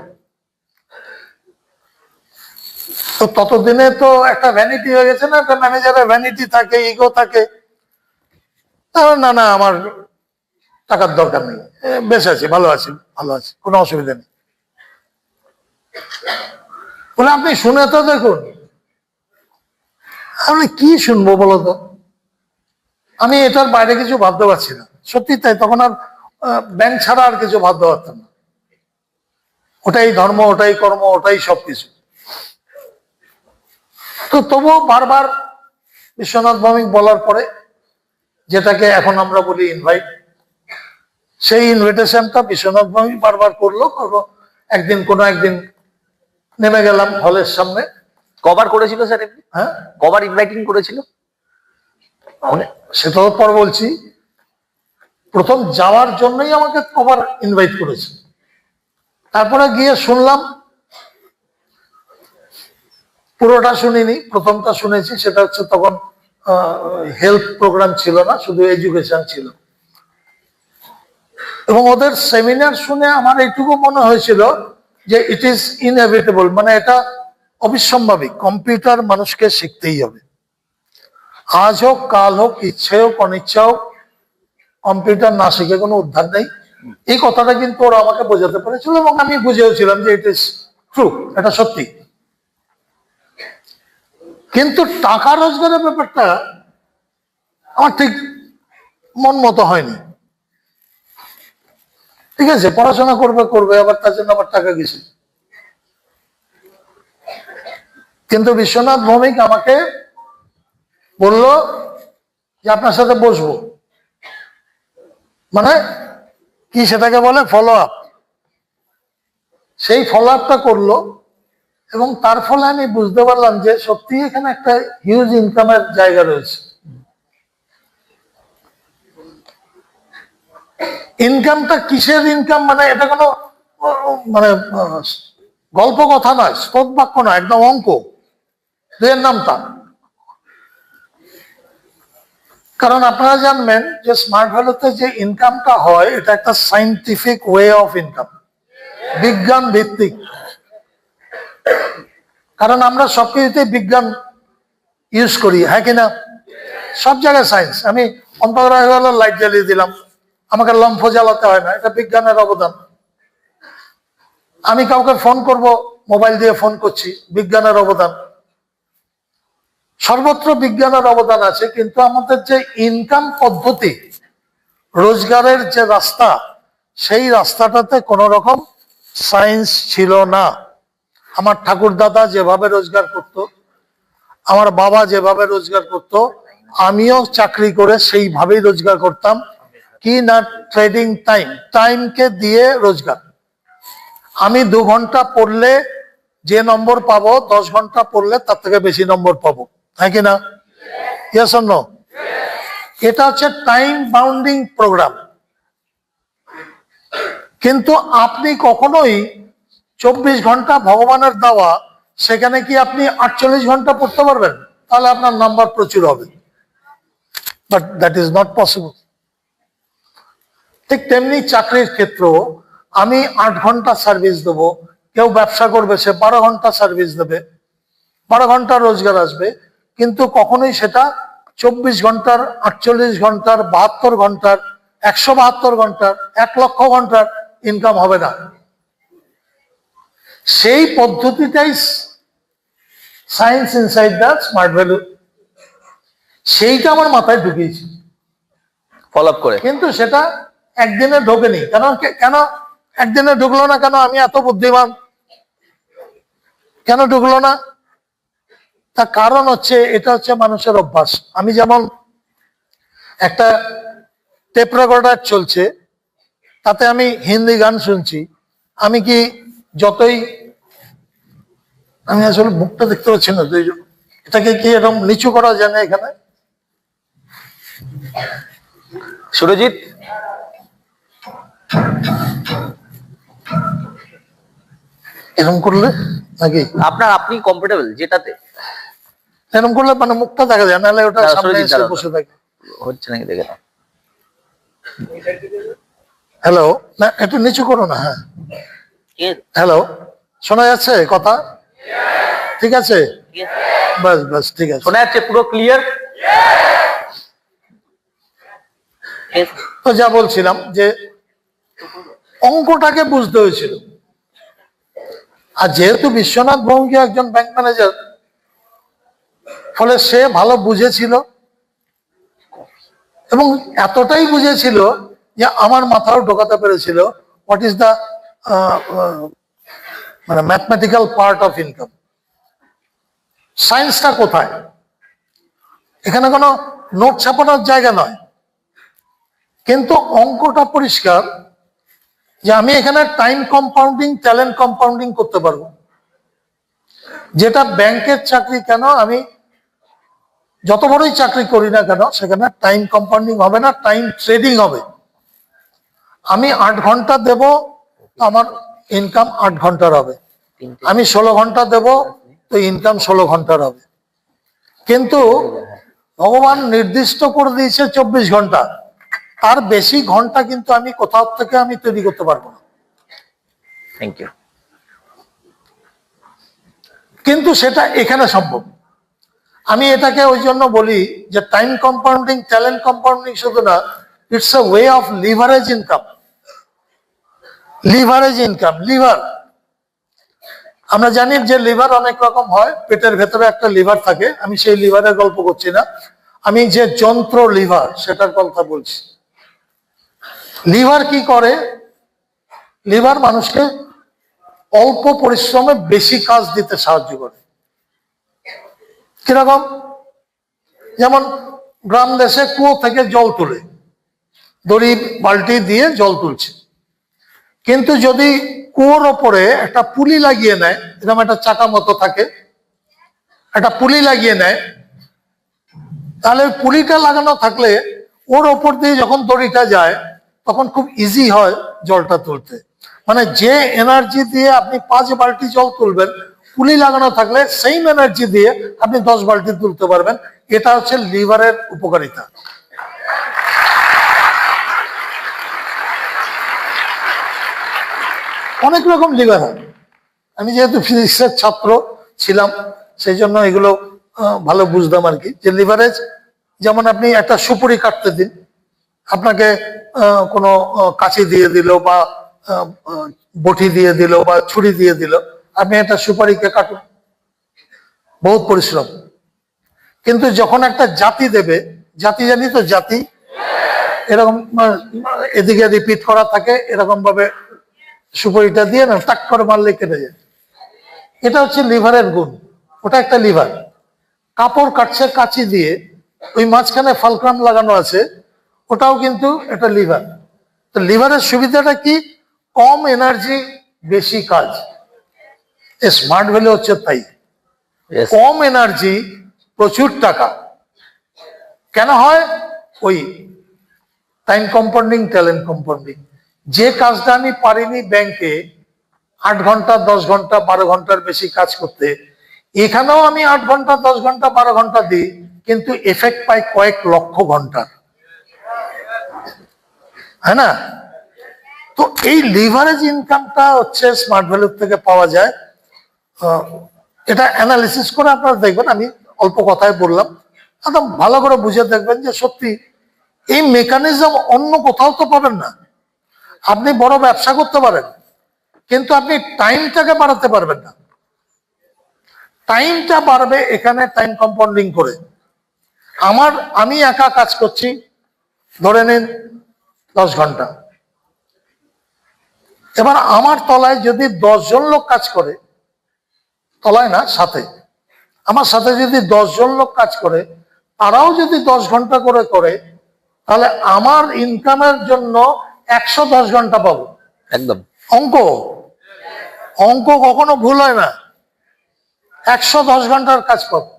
তো ততদিনে তো একটা ভ্যানিটি হয়ে গেছে না, একটা ম্যানেজারের ভ্যানিটি থাকে, ইগো থাকে। না না, আমার টাকার দরকার নেই, বেশ আছি, ভালো আছি, ভালো আছি, কোনো অসুবিধা নেই। বলে আপনি শুনে তো দেখুন। আমি কি শুনবো বলতো, আমি এটার বাইরে কিছু ভাবতে পারছি না। সত্যি তাই, তখন আর ব্যাংক ছাড়া আর কিছু ভাবতে পারতাম না। ওটাই ধর্ম, ওটাই কর্ম, ওটাই সবকিছু। তো তবুও বারবার বিশ্বনাথ ভৌমিক বলার পরে, যেটাকে এখন আমরা বলি ইনভাইট, সেই ইনভিটেশনটা বিশ্বনাথ ভৌমিক বারবার করলো। একদিন কোনো একদিন নেমে গেলাম হলের সামনে। কবার করেছিল স্যার এমনি? হ্যাঁ, কবার ইনভাইটিং করেছিল? সেটাও পর বলছি। প্রথম যাওয়ার জন্যই আমাকে কবার ইনভাইট করেছে। তারপরে গিয়ে শুনলাম, পুরোটা শুনিনি, প্রথমটা শুনেছি। সেটা হচ্ছে তখন হেলথ প্রোগ্রাম ছিল না, শুধু এডুকেশন ছিল। এবং ওদের সেমিনার শুনে আমার এইটুকু মনে হয়েছিল যে ইট ইজ ইনএভিটেবল, মানে এটা অবিসম্ভাবী। কম্পিউটার মানুষকে শিখতেই হবে, আজ হোক কাল হোক, ইচ্ছে হোক অনিচ্ছা হোক, কম্পিউটার না শিখে কোনো উদ্ধার নেই। এই কথাটা কিন্তু ওরা আমাকে বোঝাতে পেরেছিল, এবং আমি বুঝেওছিলাম যে ইট ইজ ট্রু, এটা সত্যি। কিন্তু টাকা রোজগারের ব্যাপারটা আমার ঠিক মন মতো হয়নি। ঠিক আছে, পড়াশোনা করবে করবে, আবার তার জন্য আবার টাকা গেছে। কিন্তু বিশ্বনাথ ভৌমিক আমাকে বলল যে আপনার সাথে বসবো, মানে কি সেটাকে বলে ফলো আপ। সেই ফলো আপটা করলো, এবং তার ফলে আমি বুঝতে পারলাম যে সত্যি এখানে একটা হিউজ ইনকামের জায়গা রয়েছে। ইনকামটা কিসের ইনকাম, মানে এটা কোনো মানে গল্প কথা নয়, স্তোত বাক্য নয়, একদম অঙ্ক। দুয়ের নাম তার। কারণ আপনারা জানবেন যে স্মার্ট ভ্যালুতে যে ইনকামটা হয়, এটা একটা সাইন্টিফিক ওয়ে অফ ইনকাম, বিজ্ঞান ভিত্তিক। কারণ আমরা সবকিছুতে বিজ্ঞান ইউজ করি, হ্যাঁ কিনা? সব জায়গায় সায়েন্স। আমি অন্তরা হয়ে গেল, লাইট জ্বালিয়ে দিলাম, আমাকে লম্ফ জ্বালাতে হয় না, এটা বিজ্ঞানের অবদান। আমি কাউকে ফোন করব, মোবাইল দিয়ে ফোন করছি, বিজ্ঞানের অবদান। সর্বত্র বিজ্ঞানের অবদান আছে। কিন্তু আমাদের যে ইনকাম পদ্ধতি, রোজগারের যে রাস্তা, সেই রাস্তাটাতে কোনো রকম সায়েন্স ছিল না। আমার ঠাকুর দাদা যেভাবে রোজগার করত, আমার বাবা যেভাবে রোজগার করত, আমিও চাকরি করে সেইভাবেই রোজগার করতাম। কি না, ট্রেডিং টাইম, টাইমকে দিয়ে রোজগার। আমি 2 ঘন্টা পড়লে যে নম্বর পাবো, 10 ঘন্টা পড়লে তার থেকে বেশি নম্বর পাবো, হ্যাঁ কিনা? Yes or no? এটা হচ্ছে টাইম বাউন্ডিং প্রোগ্রাম। কিন্তু আপনি কখনোই 24 ঘন্টা ভগবানের দেওয়া, সেখানে কি আপনি 48 ঘন্টা পড়তে পারবেন? তাহলে আপনার নাম্বার প্রচুর হবে, but that is not possible. ঠিক তেমনি চাকরির ক্ষেত্র, আমি 8 ঘন্টা সার্ভিস দেবো, কেউ ব্যবসা করবে সে 12 ঘন্টা সার্ভিস দেবে, 12 ঘন্টা রোজগার আসবে। কিন্তু কখনোই সেটা 24 ঘন্টার, 48 ঘন্টার, 72 ঘন্টার, 172 ঘন্টার, 1 লক্ষ ঘন্টার ইনকাম হবে না। সেই পদ্ধতিটাই science inside the smart value, সেইটা আমার মাথায় ঢুকিয়েছি ফলো আপ করে। কিন্তু সেটা একদিনে ঢোকেনি। কেন একদিনে ঢুকলো না? কেন আমি এত বুদ্ধিমান, কেন ঢুকলো না? তার কারণ হচ্ছে, এটা হচ্ছে মানুষের অভ্যাস। আমি যেমন একটা টেপ রেকর্ডার চলছে, তাতে আমি হিন্দি গান শুনছি, আমি কি যতই, আমি আসলে মুখটা দেখতে পাচ্ছি না, এটাকে কি এরকম নিচু করা যায় না এখানে? সুরজিৎ, এরকম করলে নাকি আপনি কমফোর্টেবল যেটাতে এরকম করলে মানে মুখটা দেখা যায়, নাহলে ওটা দাঁড়াও, সামনে সরজিৎ, এসে দাঁড়াও, বসে থাকে। হচ্ছে নাকি দেখে নাও। হ্যালো, না একটু নিচু করো না। হ্যাঁ, হ্যালো, শোনা যাচ্ছে কথা? ঠিক আছে, বাস বাস, ঠিক আছে। শোনা যাচ্ছে পুরো ক্লিয়ার? তো যা বলছিলাম যে অঙ্কটাকে বুঝতে হয়েছিল, আর যেহেতু বিশ্বনাথ ভৌমিক একজন ব্যাংক ম্যানেজার, ফলে সে ভালো বুঝেছিল, এবং এতটাই বুঝেছিল যে আমার মাথাও ঢোকাতে পেরেছিল হোয়াট ইজ দ্য মানে ম্যাথমেটিক্যাল পার্ট অফ ইনকাম, সায়েন্সটা কোথায়। এখানে কোনো নোট ছাপানোর জায়গা নয়, কিন্তু অঙ্কটা পরিষ্কার যে আমি এখানে টাইম কম্পাউন্ডিং, ট্যালেন্ট কম্পাউন্ডিং করতে পারবো, যেটা ব্যাংকের চাকরি কেন, আমি যত বড়ই চাকরি করি না কেন সেখানে টাইম কম্পাউন্ডিং হবে না, টাইম ট্রেডিং হবে। আমি 8 ঘন্টা দেব, আমার ইনকাম 8 ঘন্টার হবে। আমি 16 ঘন্টা দেব, তো ইনকাম 16 ঘন্টার হবে। কিন্তু ভগবান নির্দিষ্ট করে দিয়েছে 24 ঘন্টা, তার বেশি ঘন্টা কিন্তু আমি কোথাও থেকে আমি তৈরি করতে পারবো না। Thank you. কিন্তু সেটা এখানে সম্ভব। আমি এটাকে ওই জন্য বলি যে টাইম কম্পাউন্ডিং, ট্যালেন্ট কম্পাউন্ডিং শুধু না, it's a way of leverage income. Leverage income, liver, আমরা জানি যে লিভার অনেক রকম হয়, পেটের ভেতরে একটা লিভার থাকে, আমি সেই লিভারের গল্প করছি না, আমি যে যন্ত্র লিভার সেটার কথা বলছি। লিভার কি করে? লিভার মানুষকে অল্প পরিশ্রমে বেশি কাজ দিতে সাহায্য করে। কিরকম? যেমন গ্রাম দেশে কুয়ো থেকে জল তুলে, দড়ি বালতি দিয়ে জল তুলছে, কিন্তু যদি কুয়োর ওপরে একটা পুলি লাগিয়ে নেয়, এরকম একটা চাকা মতো থাকে, একটা পুলি লাগিয়ে নেয়, তাহলে ওই পুলিটা লাগানো থাকলে ওর ওপর দিয়ে যখন দড়িটা যায় তখন খুব ইজি হয় জলটা তুলতে। মানে যে এনার্জি দিয়ে আপনি 5 বালতি জল তুলবেন, পুলি লাগানো থাকলে সেম এনার্জি দিয়ে আপনি 10 বালতি তুলতে পারবেন। এটা হচ্ছে লিভারের উপকারিতা। অনেক রকম লিভার হয়, আমি যেহেতু ফিজিক্সের ছাত্র ছিলাম সেই জন্য এগুলো ভালো বুঝতাম আর কি। যে লিভারেজ, যেমন আপনি একটা সুপুরি কাটতে দিন, আপনাকে কোনো কাঁচি দিয়ে দিল বা বটি দিয়ে দিল বা ছুরি দিয়ে দিল, আপনি একটা সুপারিকে কাটুন, বহুত পরিশ্রম। কিন্তু যখন একটা জাতি দেবে, জাতি জানি তো, জাতি এরকম এদিকে রিপিট করা থাকে, এরকম ভাবে সুপারিটা দিয়ে না টাক করে মারলে কেটে যায়। এটা হচ্ছে লিভারের গুণ, ওটা একটা লিভার। কাপড় কাটছে কাঁচি দিয়ে, ওই মাঝখানে ফালক্রাম লাগানো আছে, ওটাও কিন্তু একটা লিভার। তো লিভারের সুবিধাটা কি? কম এনার্জি, বেশি কাজ। স্মার্ট ভ্যালু হচ্ছে তাই, কম এনার্জি, প্রচুর টাকা। কেন হয়? ওই টাইম কম্পাউন্ডিং, ট্যালেন্ট কম্পাউন্ডিং। যে কাজটা আমি পারিনি ব্যাংকে 8 ঘন্টা, 10 ঘন্টা, 12 ঘন্টার বেশি কাজ করতে, এখানেও আমি 8 ঘন্টা, 10 ঘন্টা, 12 ঘন্টা দিই, কিন্তু এফেক্ট পাই কয়েক লক্ষ ঘন্টার, হ্যাঁ না? তো এই লিভারেজ ইনকামটা হচ্ছে স্মার্ট ভ্যালু থেকে পাওয়া যায়। এটা অ্যানালিসিস করে আপনারা দেখবেন, আমি অল্প কথায় বললাম, একদম ভালো করে বুঝে দেখবেন যে সত্যি এই মেকানিজম অন্য কোথাও তো পাবেন না। আপনি বড় ব্যবসা করতে পারেন, কিন্তু আপনি টাইমটাকে বাড়াতে পারবেন না। টাইমটা বাড়বে এখানে টাইম কম্পাউন্ডিং করে। আমি একা কাজ করছি, ধরে নিন 10 ঘন্টা, এবার আমার তলায় যদি 10 জন লোক কাজ করে, তলায় না সাথে, আমার সাথে যদি 10 জন লোক কাজ করে, তারাও যদি 10 ঘন্টা করে করে, তাহলে আমার ইনকামের জন্য 110 ঘন্টা পাবো। একদম অঙ্ক, অঙ্ক কখনো ভুল হয় না। 110 ঘন্টার কাজ পাবো।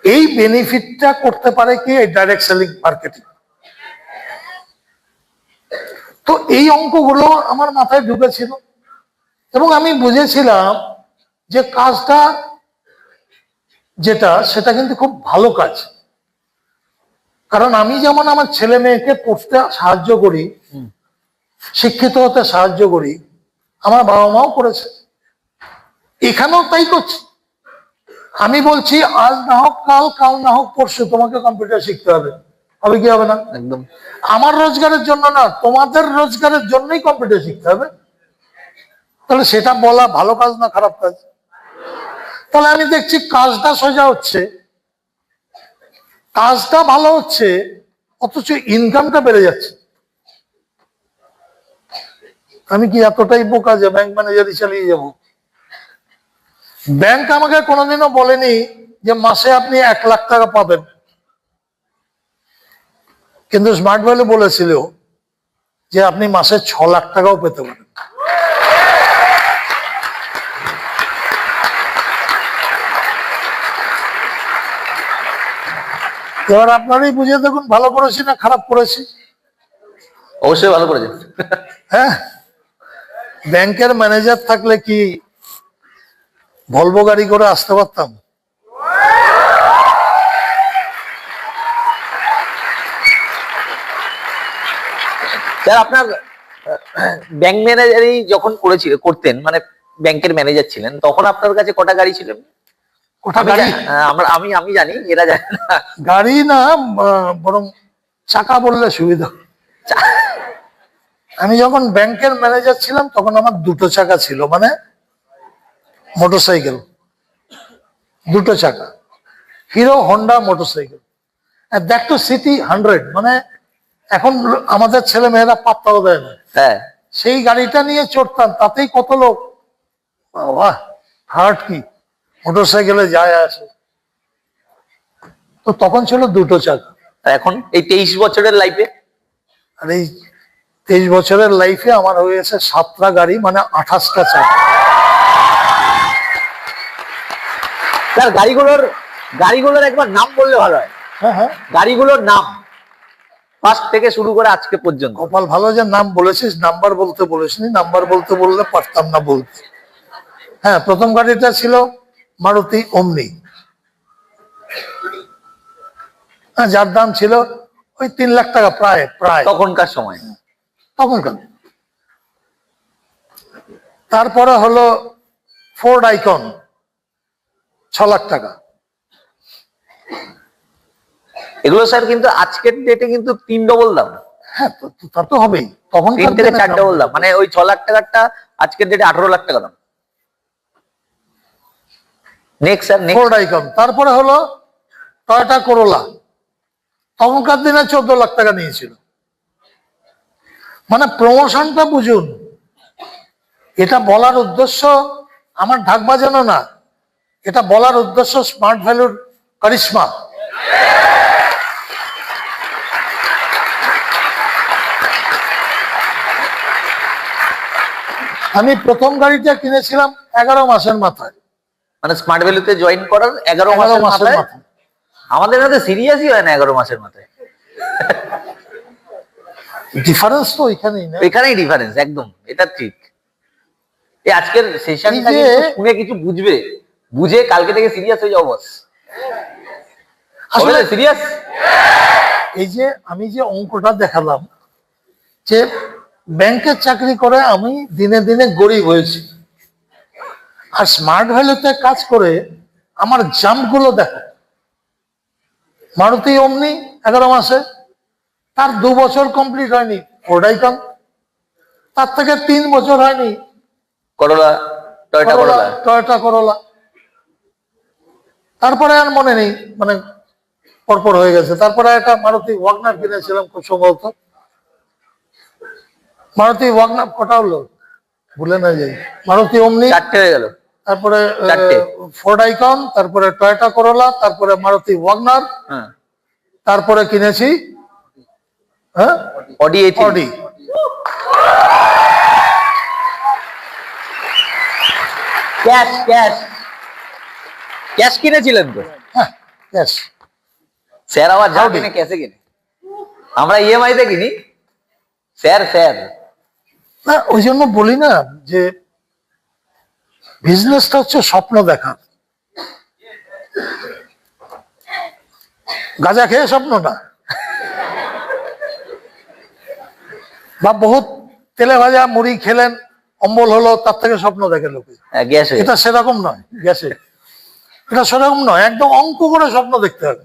এই বেনিফিটটা করতে পারে কি? এই ডাইরেক্ট সেলিং মার্কেটিং। তো এই অঙ্কগুলো আমার মাথায় ঢুকেছিল এবং আমি বুঝেছিলাম যে কাজটা যেটা সেটা কিন্তু খুব ভালো কাজ। কারণ আমি যেমন আমার ছেলে মেয়েকে পড়তে সাহায্য করি, শিক্ষিত হতে সাহায্য করি, আমার বাবা মাও করেছে, এখানেও তাই করছি। আমি বলছি আজ না হোক কাল, কাল না হোক পরশু তোমাকে কম্পিউটার শিখতে হবে। হবে কি হবে না? একদম। আমার রোজগারের জন্য না, তোমাদের রোজগারের জন্যই কম্পিউটার শিখতে হবে। তাহলে সেটা বলা ভালো কাজ না খারাপ কাজ? তাহলে আমি দেখছি কাজটা সোজা হচ্ছে, কাজটা ভালো হচ্ছে, অথচ ইনকামটা বেড়ে যাচ্ছে। আমি কি এতটাই বোকা যে ব্যাংক ম্যানেজারই চালিয়ে যাব? ব্যাংক আমাকে কোনোদিনও বলেনি যে মাসে আপনি 1 লাখ টাকা পাবেন, কিন্তু স্মার্ট ভ্যালু বলেছিল যে আপনি মাসে 6 লাখ টাকাও পেতে পারেন। এবার আপনারাই বুঝে দেখুন ভালো করেছি না খারাপ করেছি। অবশ্যই ভালো করেছেন। হ্যাঁ, ব্যাংকের ম্যানেজার থাকলে কি ভলভো গাড়ি করে আসতে পারতাম? স্যার আপনার ব্যাংক ম্যানেজারই যখন করতেন, মানে ব্যাংকের ম্যানেজার ছিলেন, তখন আপনার কাছে কটা গাড়ি ছিল? কোথা গাড়ি? আমি জানি, এরা জানে না। গাড়ি না, বরং চাকা বললে সুবিধা। আমি যখন ব্যাংকের ম্যানেজার ছিলাম তখন আমার 2টো চাকা ছিল, মানে মোটরসাইকেল 2টো চাকা, Hero Honda motorcycle. That two CT 100, মানে এখন আমাদের ছেলে মেয়েরা পাত্তাও দেয় না। হ্যাঁ, সেই গাড়িটা নিয়ে চড়তাম, তাতেই কত লোক বাহ হার্ট কি মোটরসাইকেলে যায় আসে। তো তখন ছিল 2টো চাকা। এখন এই 23 বছরের লাইফে? আর এই 23 বছরের লাইফে আমার হয়েছে 7টা গাড়ি, মানে 28টা চাকা। স্যার গাড়িগুলোর একবার নাম বললে ভালো হয়। হ্যাঁ হ্যাঁ, গাড়িগুলোর নাম ফার্স্ট থেকে শুরু করে আজকে পর্যন্ত। কপাল ভালো যে নাম বলেছিস, নাম্বার বলতে বলিসনি। নাম্বার বলতে বললে পারতাম না বলতে। হ্যাঁ, প্রথম গাড়িটা ছিল মারুতি ওমনি, যার দাম ছিল ওই 3 লাখ টাকা, প্রায় প্রায় তখনকার সময়। তখনকার। তারপরে হলো ফোর্ড আইকন, 6 লাখ টাকা। এগুলো স্যার কিন্তু আজকের ডেটে কিন্তু 3 ডবল দাম। হ্যাঁ, তা তো হবেই। তখন 3 থেকে 4 ডবল দাম, মানে ওই 6 লাখ টাকারটা আজকের ডেটে 18 লাখ টাকা দাম। Next sir, next. Ford icon. তারপরে হলো টয়োটা করোলা, তখনকার দিনে 14 লাখ টাকা নিয়েছিল। মানে প্রমোশনটা বুঝুন। এটা বলার উদ্দেশ্য আমার ঢাক বাজানো না, এটা বলার উদ্দেশ্য স্মার্ট ভ্যালুর কারিশমা। আমি প্রথম গাড়িটা কিনেছিলাম 11 মাসের মাথায়, মানে স্মার্ট ভ্যালুতে জয়েন করার 11 11 মাসের মাসের মাথায়। মাথায়। আমাদের মধ্যে সিরিয়াসই হয় না 11 মাসের মাথায়। ডিফারেন্স তো এখানেই না, এখানেই ডিফারেন্স, একদম এটা ঠিক। এই আজকের সেশনটা এই যে- কিন্তু শুনে কিছু বুঝবে, বুঝে কালকে থেকে সিরিয়াস হয়ে যাও বস। আসলে আসলে সিরিয়াস। এই যে আমি যে অঙ্কটা দেখালাম, যে ব্যাংকের চাকরি করে আমি দিনে দিনে গরিব হয়েছি, আর স্মার্ট ভ্যালুতে কাজ করে আমার জাম্প গুলো দেখো। মারুতি ওমনি 11 মাসে, তার 2 বছর কমপ্লিট হয়নি ফোর্ড আইকন, তার থেকে 3 বছর হয়নি করোলা, টয়োটা করোলা। টয়োটা করোলা। তারপরে আর মনে নেই, মানে পরপর হয়ে গেছে। তারপরে একটা মারুতি ওয়াগনার কিনেছিলাম খুব সম্ভবত। মারুতি ওয়াগনার কটা হলো ভুলে না যাই। মারুতি ওমনি, 4টে হয়ে গেল। তারপরে চারটে। ফোর্ড আইকন, তারপরে টয়োটা করোলা, তারপরে মারুতি ওয়াগনার, হ্যাঁ, তারপরে কিনেছি হ্যাঁ Audi A3। Audi. Cash cash cash কিনেছিলেন তো? হ্যাঁ, yes। স্যার আবার যা Audi। কিনে ক্যাশে কিনে, আমরা ইএমআই তে কিনি। স্যার স্যার না, ওই জন্য বলি না যে বিজনেসটা হচ্ছে স্বপ্ন দেখা। গাঁজা খেয়ে স্বপ্ন না, বা বহুত তেলে ভাজা মুড়ি খেলেন, অম্বল হলো, তার থেকে স্বপ্ন দেখে লোকে। গ্যাস এটা সেরকম নয়, গ্যাসে এটা সেরকম নয়, একদম অঙ্ক করে স্বপ্ন দেখতে হবে।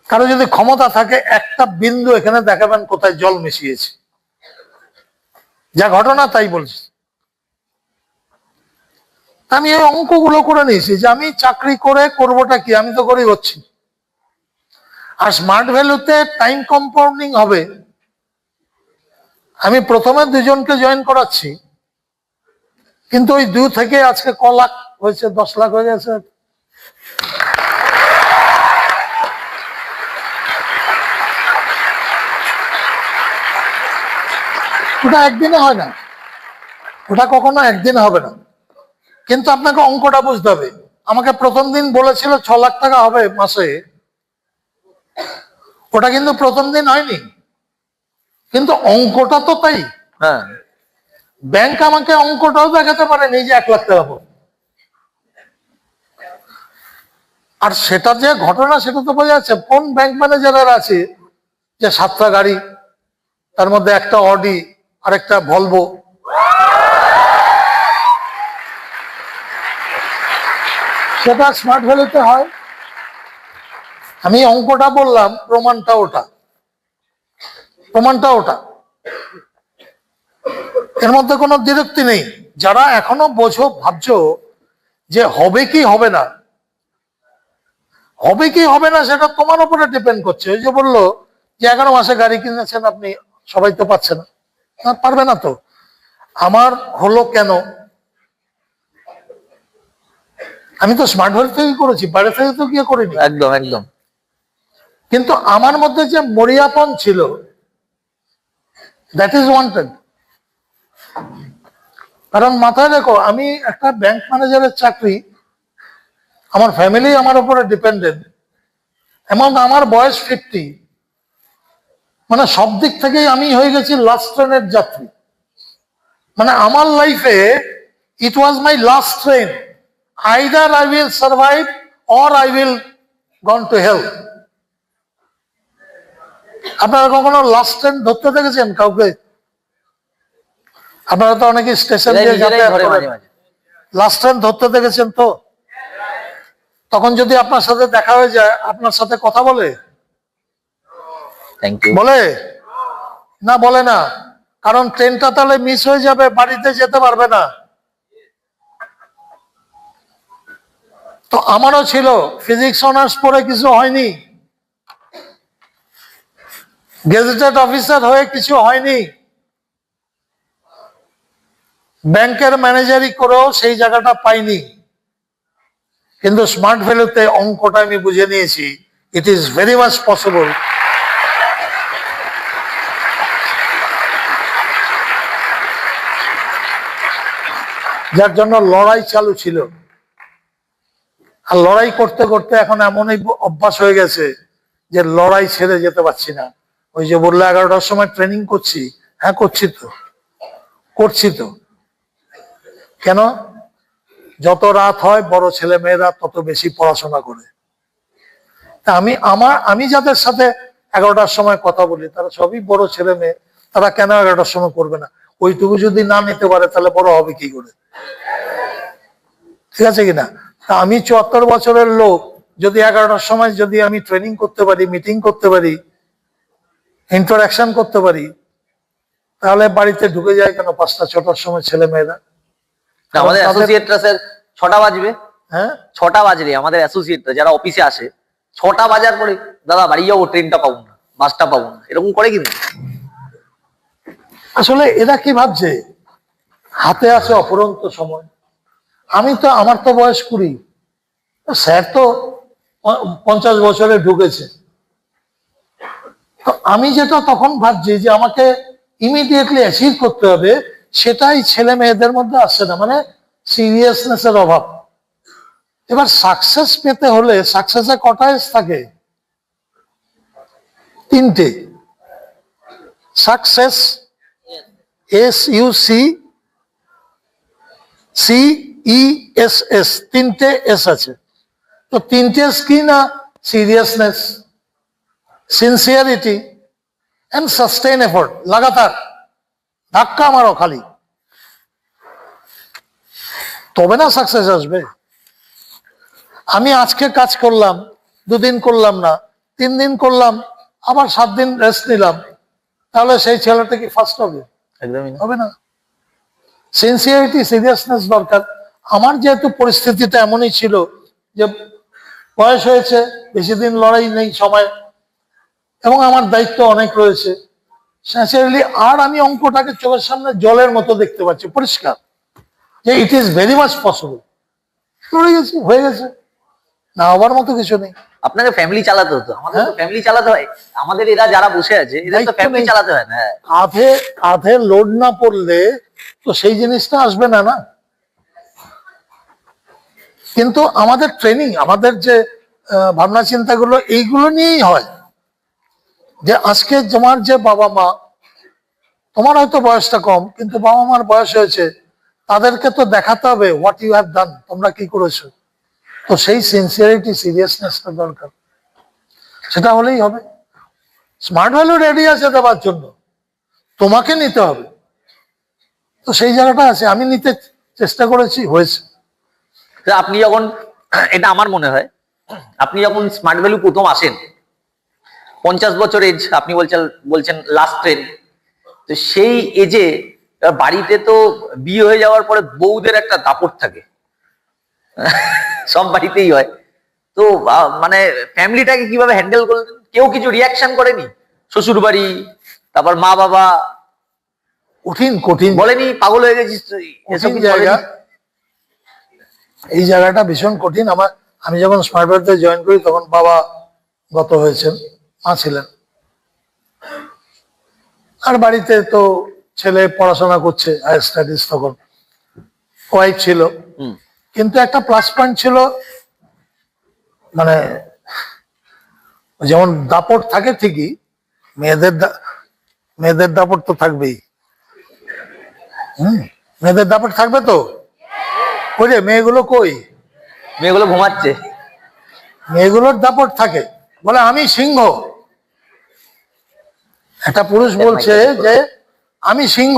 কারো যদি ক্ষমতা থাকে একটা বিন্দু এখানে দেখাবেন কোথায় জল মিশিয়েছে, যা ঘটনা তাই বলছি। আমি এই অঙ্কগুলো করে নিয়েছি যে আমি চাকরি করে করবোটা কি, আমি তো করেই হচ্ছি। আর স্মার্ট ভ্যালুতে টাইম কম্পাউন্ডিং হবে। আমি প্রথমে 2 জনকে জয়েন করাচ্ছি, কিন্তু ওই 2 থেকে আজকে ক লাখ হয়েছে, 10 লাখ হয়ে গেছে। ওটা একদিনে হয় না, ওটা কখনো একদিনে হবে না। কিন্তু আপনাকে অঙ্কটা বুঝতে হবে। আমাকে প্রথম দিন বলেছিল 6 লাখ টাকা হবে মাসে, ওটা কিন্তু প্রথম দিন হয়নি, কিন্তু অঙ্কটা তো তাই। হ্যাঁ, ব্যাংক আমাকে অঙ্কটাও দেখাতে পারেনি যে 1 লাখ টাকা পাবো। আর সেটা যে ঘটনা সেটা তো বোঝা যাচ্ছে। কোন ব্যাংক ম্যানেজারের আছে যে 7টা গাড়ি, তার মধ্যে একটা অডি আর একটা ভলভো? সেটা স্মার্ট ভ্যালুতে হয়। আমি অঙ্কটা বললাম, প্রমাণটা ওটা, প্রমাণটা ওটা। এর মধ্যে কোনো বিরক্তি নেই। যারা এখনো বোঝো ভাবছো যে হবে কি হবে না, হবে কি হবে না সেটা তোমার উপরে ডিপেন্ড করছে। ওই যে বললো যে 11 মাসে গাড়ি কিনেছেন আপনি, সবাই তো পাচ্ছে না, পারবে না তো। আমার হলো কেন? আমি তো স্মার্ট ভ্যালু থেকেই করেছি, বাইরে থেকে তো গিয়ে করিনি। একদম একদম। কিন্তু আমার মধ্যে যে মরিয়াপন ছিল, দ্যাট ইজ ওয়ান্টেড। কারণ মাথায় রেখো, আমি একটা ব্যাংক ম্যানেজারের চাকরি, আমার ফ্যামিলি আমার উপরে ডিপেন্ডেন্ট, এবং আমার বয়স 50। মানে সব দিক থেকেই আমি হয়ে গেছি লাস্ট ট্রেনের যাত্রী। মানে আমার লাইফে it was my last train, either I will survive or I will gone to hell. আপনারা কখনো লাস্ট ট্রেন ধরতে দেখেছেন কাউকে? আপনারা তো অনেকে স্টেশন দিয়ে যাতায়াত করেন, লাস্ট ট্রেন ধরতে দেখেছেন তো? তখন যদি আপনার সাথে দেখা হয়ে যায়, আপনার সাথে কথা বলে? Thank you. বলে না? বলে না। কারণ ট্রেনটা তাহলে মিস হয়ে যাবে, বাড়িতে যেতে পারবে না। তো আমারও ছিল, ফিজিক্স অনার্স পড়ে কিছু হয়নি, গেজেটেড অফিসার হয়ে কিছু হয়নি, ব্যাংকের ম্যানেজারি করেও সেই জায়গাটা পাইনি। কিন্তু স্মার্ট ভ্যালুতে অঙ্কটা আমি বুঝে নিয়েছি, it is very much possible. যার জন্য লড়াই চালু ছিল। আর লড়াই করতে করতে এখন এমনই অভ্যাস হয়ে গেছে যে লড়াই ছেড়ে যেতে পারছি না। ওই যে বললে 11টার সময় ট্রেনিং করছি, হ্যাঁ করছি তো, করছি তো। কেন? যত রাত হয় বড় ছেলে মেয়েরা তত বেশি পড়াশোনা করে। তা আমি যাদের সাথে 11টার সময় কথা বলি, তারা সবই বড় ছেলে মেয়ে। তারা কেন 11টার সময় করবে না? ওইটুকু যদি না নিতে পারে তাহলে বড় হবে কি করে? ঠিক আছে কিনা? তা আমি 74 বছরের লোক, যদি 11টার সময় যদি আমি ট্রেনিং করতে পারি, মিটিং করতে পারি, ইন্টারাকশন করতে পারি, তাহলে বাড়িতে ঢুকে যায় কেন 5টা 6টার সময় ছেলে মেয়েরা? আমাদের অ্যাসোসিয়েটরা স্যার 6টা বাজবে, হ্যাঁ 6টা বাজলে আমাদের অ্যাসোসিয়েটরা যারা অফিসে আসে, 6টা বাজার পরে দাদা বাড়ি যাবো, ট্রেনটা পাবো না, বাসটা পাবো না, এরকম করে কিন্তু। আসলে এরা কি ভাবছে হাতে আছে অফুরন্ত সময়? আমার তো বয়স 20, স্যার তো 50 বছরে ঢুকেছে। তো আমি যেটা তখন ভাবছি যে আমাকে ইমিডিয়েটলি অ্যাচিভ করতে হবে, সেটাই ছেলে মেয়েদের মধ্যে আসছে না, মানে সিরিয়াসনেসের অভাব। এবার সাকসেস পেতে হলে, সাকসেসে কটা এস থাকে? 3টে। সাকসেস, SUCCESS, তিনটে এস আছে। তো তিনটে এস কি না? Seriousness, sincerity and sustain effort. লাগাতার ধাক্কা মারো খালি, তবে না সাকসেস আসবে। আমি আজকে কাজ করলাম, 2 দিন করলাম না, 3 দিন করলাম, আবার 7 দিন রেস্ট নিলাম, তাহলে সেই ছেলেটা কি ফার্স্ট হবে? একদমই না। হবে না। সিনসিয়ারিটি, সিরিয়াসনেস দরকার। আমার যেহেতু পরিস্থিতিটা এমনই ছিল যে বয়স হয়েছে, বেশি দিন লড়াই নেই সময়, এবং আমার দায়িত্ব অনেক রয়েছে, সিনসিয়ারলি, আর আমি অঙ্কটাকে চোখের সামনে জলের মতো দেখতে পাচ্ছি পরিষ্কার, যে it is very much possible. লড়ে গেছি, হয়ে গেছে, না হবার মতো কিছু নেই। আপনাকে ফ্যামিলি চালাতে হতো, আমাদের তো ফ্যামিলি চালাতে হয়। আমাদের এরা যারা বসে আছে এদের তো দায়িত্ব ফ্যামিলি নেই। চালাতে হয় না। হ্যাঁ। কাঁধে কাঁধে লোড না পড়লে তো সেই জিনিসটা আসবে না। না, কিন্তু আমাদের ট্রেনিং, আমাদের যে ভাবনা চিন্তাগুলো, এইগুলো নিয়েই হয়। যে আজকে তোমার যে বাবা মা, তোমার হয়তো বয়সটা কম, কিন্তু বাবা মার বয়স হয়েছে, তাদেরকে তো দেখাতে হবে হোয়াট ইউ হ্যাভ ডান, তোমরা কি করেছো। তো সেই সিনসিয়ারিটি, সিরিয়াসনেসটা দরকার, সেটা হলেই হবে। স্মার্ট ভ্যালু রেডি আছে দেওয়ার জন্য, তোমাকে নিতে হবে। তো সেই জায়গাটা আছে, আমি নিতে চেষ্টা করেছি, হয়েছে। তো আপনি যখন, এটা আমার মনে হয়, আপনি যখন স্মার্ট ভ্যালু প্রথম আসেন, 50 বছর এজ, আপনি বলছেন লাস্ট ট্রেন, তো সেই এজে বাড়িতে তো বিয়ে হয়ে যাওয়ার পরে বউদের একটা দাপট থাকে, সব বাড়িতেই হয়। তো মানে ফ্যামিলিটাকে কিভাবে হ্যান্ডেল করলেন? কেউ কিছু রিয়াকশন করেনি? শ্বশুর বাড়ি, তারপর মা বাবা কঠিন কঠিন বলেনি পাগল হয়ে গেছিস তুই? এসব কঠিন কিছু জায়গা, বলেনি? এই জায়গাটা ভীষণ কঠিন। আমি যখন স্মার্ট ভ্যালুতে জয়েন করি, তখন বাবা গত হয়েছেন, মা ছিলেন, আর বাড়িতে তো ছেলে পড়াশোনা করছে, হায়ার স্টাডিজ, তখন ওয়াইফ ছিল। হুম। কিন্তু একটা প্লাস পয়েন্ট ছিল, মানে যেমন দাপট থাকে ঠিকই, মেয়েদের দাপট তো থাকবেই। মেয়েদের দাপট থাকবে তো। ওই যে মেয়েগুলো কই, মেয়েগুলো ঘুমাচ্ছে। মেয়েগুলোর দাপট থাকে, বলে আমি সিংহ। একটা পুরুষ বলছে যে আমি সিংহ,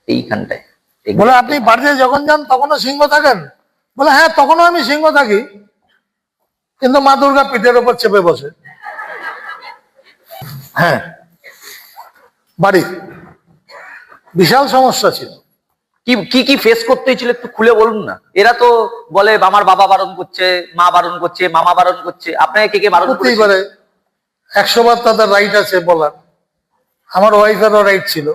এইখানটায় বলে আপনি বাড়িতে যখন যান তখনও সিংহ থাকেন? বলে হ্যাঁ, তখনও আমি সিংহ থাকি, কিন্তু মা দুর্গা পিঠের উপর চেপে বসে। হ্যাঁ, বাড়ি বিশাল সমস্যা ছিল। কি কি কি ফেস করতে হয়েছিল একটু খুলে বলুন না। এরা তো বলে আমার বাবা বারণ করছে, মা বারণ করছে, মামা বারণ করছে, আপনাকে কে কে বারণ করতেই করতে? পারে, 100 বার তাদের রাইট আছে বলার। আমার ওয়াইফেরও রাইট ছিল।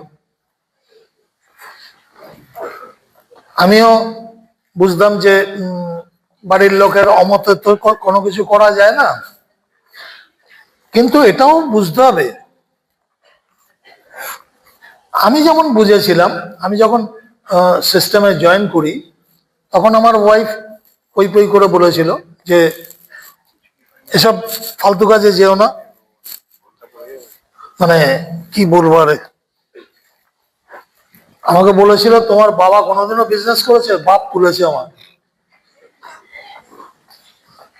আমিও বুঝতাম যে বাড়ির লোকের অমতে তো কোনো কিছু করা যায় না, কিন্তু এটাও বুঝতে হবে। আমি যেমন বুঝেছিলাম, আমি যখন সিস্টেমে জয়েন করি, তখন আমার ওয়াইফ পই পই করে বলেছিল যে এসব ফালতু কাজে যেও না। মানে কি বলবো, আরে আমাকে বলেছিল তোমার বাবা কোনোদিনও বিজনেস করেছে? বাপ তুলেছে আমার।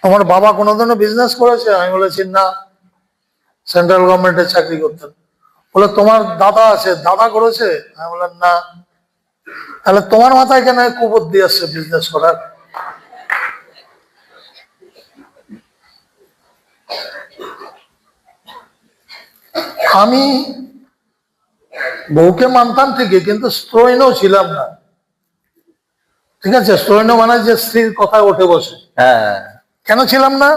আমার বাবা কোনোদিনও বিজনেস করেছে? আমি বলেছি না, সেন্ট্রাল গভর্নমেন্টের চাকরি করতেন। বলে তোমার দাদা আছে, দাদা করেছে? আমি বললাম না। তাহলে তোমার মাথায় কেন কুবুদ্ধি আসছে বিজনেস করার? আমি বউকে মানতাম ঠিকই, কিন্তু স্ত্রৈণও ছিলাম না। ঠিক আছে, স্ত্রৈণ মানে যে স্ত্রীর কথায় ওঠে বসে, হ্যাঁ। কেন ছিলাম না?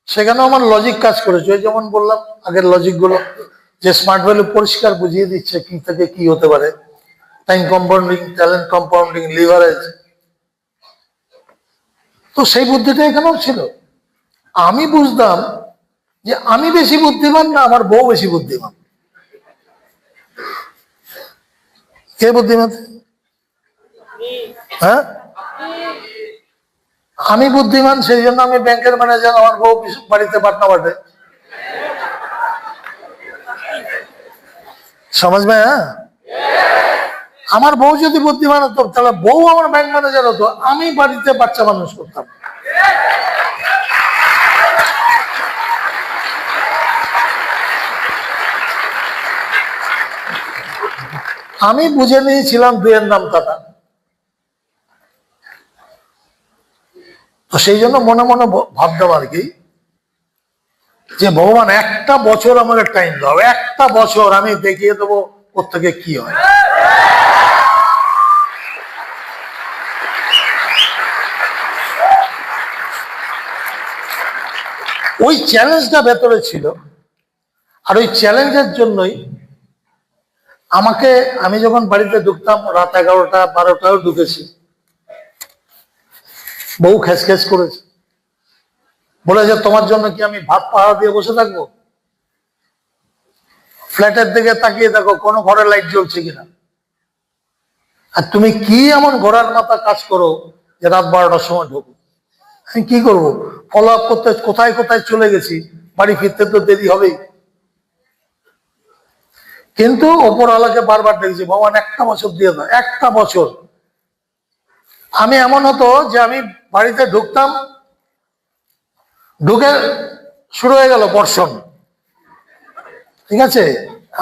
সেখানেও আমার লজিক কাজ করেছে। ওই যেমন বললাম আগের লজিক গুলো, যে স্মার্ট ভ্যালু পরিষ্কার বুঝিয়ে দিচ্ছে কি থেকে কি হতে পারে, time compounding, talent compounding, leverage. তো সেই বুদ্ধিটা এখানেও ছিল। আমি বুঝতাম যে আমি বেশি বুদ্ধিমান না, আমার বউ বেশি বুদ্ধিমান। কে বুদ্ধিমান? হ্যাঁ, আমি বুদ্ধিমান, সেই জন্য আমি ব্যাংকের ম্যানেজার, আমার বউ বাড়িতে পাটনা বাটে। समझ में है? আমার বউ যদি বুদ্ধিমান হতো তাহলে বউ আমার ব্যাংক ম্যানেজার হতো, আমি বাড়িতে বাচ্চা মানুষ করতাম। আমি বুঝে নিয়েছিলাম দুইয়ের নাম টাকা। তো সেই জন্য মনে মনে ভাবতাম আর কি যে ভগবান একটা বছর আমাকে টাইম দাও, একটা বছর আমি দেখিয়ে দেবো প্রত্যেকে কি হয়। ওই চ্যালেঞ্জটা ভেতরে ছিল, আর ওই চ্যালেঞ্জের জন্যই আমাকে, আমি যখন বাড়িতে ঢুকতাম রাত 11টা 12টাও ঢুকেছি, বউ খেস খেস করেছে, বলে যে তোমার জন্য কি আমি ভাত পাহারা দিয়ে বসে থাকবো? ফ্ল্যাটের দিকে তাকিয়ে দেখো কোনো ঘরে লাইট জ্বলছে কিনা। আর তুমি কি এমন ঘোড়ার মাথা কাজ করো যে রাত 12টার সময় ঢুকো? আমি কি করবো? ফলো আপ করতে কোথায় কোথায় চলে গেছি, বাড়ি ফিরতে তো দেরি হবেই। কিন্তু ওপরওয়ালাকে বারবার দেখছি, ভগবান একটা বছর দিয়ে দাও, একটা বছর। আমি এমন হতো যে আমি বাড়িতে ঢুকতাম, ঢুকে শুরু হয়ে গেল বর্ষণ, ঠিক আছে,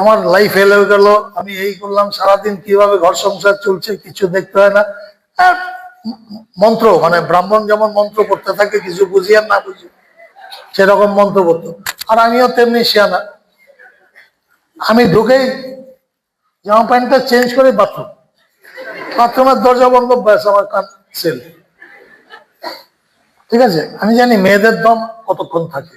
আমার লাইফ ফেল হয়ে গেল, আমি এই করলাম, সারাদিন কিভাবে ঘর সংসার চলছে কিছু দেখতে হয় না। আর মন্ত্র, মানে ব্রাহ্মণ যেমন মন্ত্র পড়তে থাকে, কিছু বুঝি আর না বুঝি সেরকম মন্ত্র পড়তো। আর আমিও তেমনি শিয়ানা, আমি ঢুকেই জামা প্যান্টটা চেঞ্জ করে বাথরুমের দরজা বন্ধ, ব্যাস আমার কান সেল। ঠিক আছে, আমি জানি মেয়েদের দম কতক্ষণ থাকে।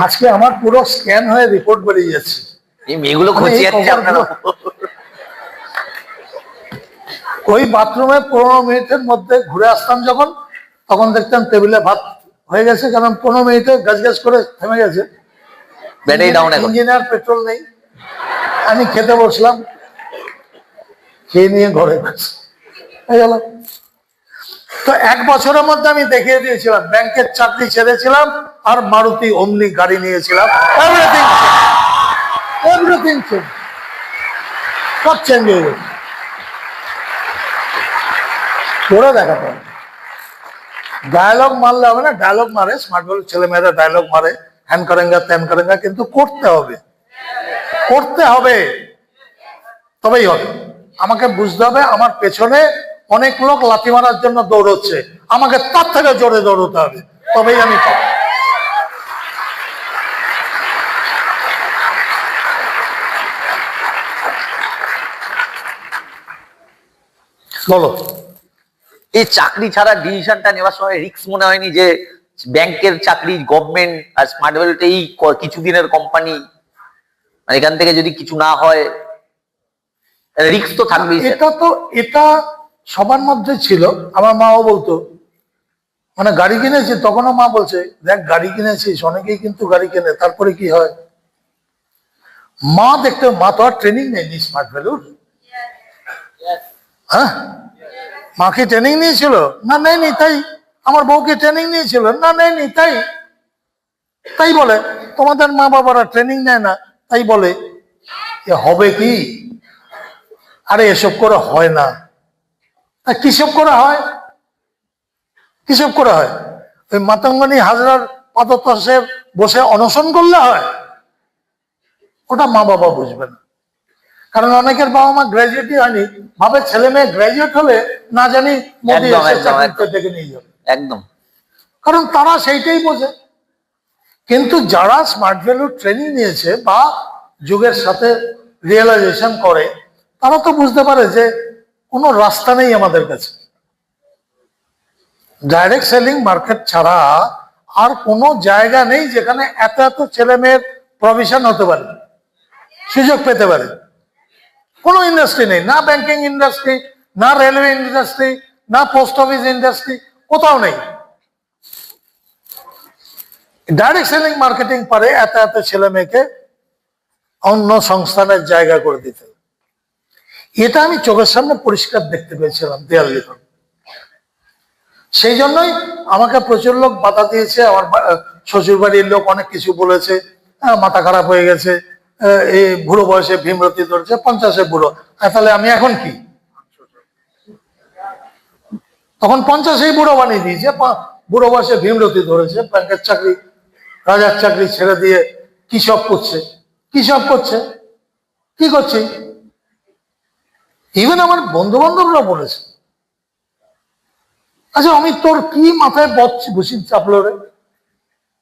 আজকে আমার পুরো স্ক্যান হয়ে রিপোর্ট বেরিয়ে যাচ্ছে। এই মেয়েগুলো খুঁজে যাচ্ছে আপনারা। ওই বাথরুমে 15 মিনিটের মধ্যে ঘুরে আসতাম যখন, তখন দেখতাম টেবিলে ভাত হয়ে গেছে, কারণ 15 মিনিটে গাছ গাছ করে থেমে গেছে, ব্যাটারি ডাউন, ইঞ্জিনিয়ার পেট্রোল নেই। আমি খেতে বসলাম, খেয়ে নিয়ে ঘরে হয়ে গেল। তো এক বছরের মধ্যে আমি দেখিয়ে দিয়েছিলাম, ব্যাংকের চাকরি ছেড়েছিলাম আর মারুতি ওমনি গাড়ি নিয়েছিলাম, এভরিথিং সব চেঞ্জ হয়ে গেছে। করে দেখাতে হবে, ডায়লগ মারলে হবে না, ডায়লগ মারে স্মার্ট বল ছেলে মেয়েরা, ডায়লগ মারে হ্যান করেঙ্গা ত্যান করেঙ্গা, কিন্তু করতে হবে, করতে হবে, তবেই হবে। আমাকে বুঝতে হবে আমার পেছনে অনেক লোক লাথি মারার জন্য দৌড়চ্ছে, আমাকে তার থেকে জোরে দৌড়তে হবে, তবেই আমি পাবো। বলো, এই চাকরি ছাড়া ডিসিশনটা নেওয়ার সময় রিস্ক মনে হয়নি যে ব্যাংকের চাকরি, গভর্নমেন্ট আর স্মার্ট ভ্যালুতে এই কিছুদিনের কোম্পানি, মানে এখান থেকে যদি কিছু না হয় রিস্ক তো থাকবেই। এটা সবার মধ্যে ছিল। আমার মাও বলতো, মানে গাড়ি কিনেছি, তখনও মা বলছে দেখ গাড়ি কিনেছিস, অনেকেই কিন্তু গাড়ি কেনে, তারপরে কি হয়? মা দেখতে, মা তো আর ট্রেনিং নেয়নি স্মার্ট ভ্যালুর। হ্যাঁ, মা কি ট্রেনিং নিয়েছিল? না, নেয়নি। তাই আমার বউকে ট্রেনিং নিয়েছিল? না, নেয়নি। তাই বলে তোমাদের মা বাবারা ট্রেনিং নেয় না, তাই বলে হবে কি? আরে এসব করে হয় না। কিসব করে হয়? কিসব করে হয়? ওই মাতঙ্গনী হাজরার পাদতসে বসে অনশন করলে হয়? ওটা মা বাবা বুঝবে না, কারণ অনেকের বাবা মা গ্রাজুয়েটই হয়নি, ভাবে ছেলে মেয়ে গ্রাজুয়েট হলে না জানি মোদি থেকে নিয়ে যাবে। একদম, কারণ তারা সেইটাই বোঝে। কিন্তু যারা স্মার্ট ভ্যালু ট্রেনিং নিয়েছে বা যুগের সাথে রিয়েলাইজেশন করে, তারা তো বুঝতে পারে যে কোনো রাস্তা নেই আমাদের কাছে। ডাইরেক্ট সেলিং মার্কেট ছাড়া আর কোনো জায়গা নেই যেখানে এত এত ছেলে মেয়ের প্রভিশন হতে পারে, সুযোগ পেতে পারে। কোনো ইন্ডাস্ট্রি নেই, না ব্যাংকিং ইন্ডাস্ট্রি, না রেলওয়ে ইন্ডাস্ট্রি, না পোস্ট অফিস ইন্ডাস্ট্রি, কোথাও নেই। ডাইরেক্ট সেলিং মার্কেটিং পারে এত এত ছেলে মেয়েকে অন্য সংস্থানের জায়গা করে দিতে। এটা আমি চোখের সামনে পরিষ্কার দেখতে পেয়েছিলাম দেয়াল লিখন। সেই জন্যই আমাকে প্রচুর লোক বাধা দিয়েছে, আমার শ্বশুর বাড়ির লোক অনেক কিছু বলেছে, মাথা খারাপ হয়ে গেছে, এই বুড়ো বয়সে ভীমরতি ধরছে, 50-এ বুড়ো, তাহলে আমি এখন কি? তখন 50-এই বুড়ো বানিয়ে দিয়েছে, বুড়ো বয়সে ভীমরতি ধরেছে, ব্যাংকের চাকরি, রাজার চাকরি ছেড়ে দিয়ে কি সব করছে, কি সব করছে, কি করছে। ইভেন আমার বন্ধু বান্ধবরা বলেছে, আচ্ছা আমি তোর কি মাথায় বসি চাপলো রে,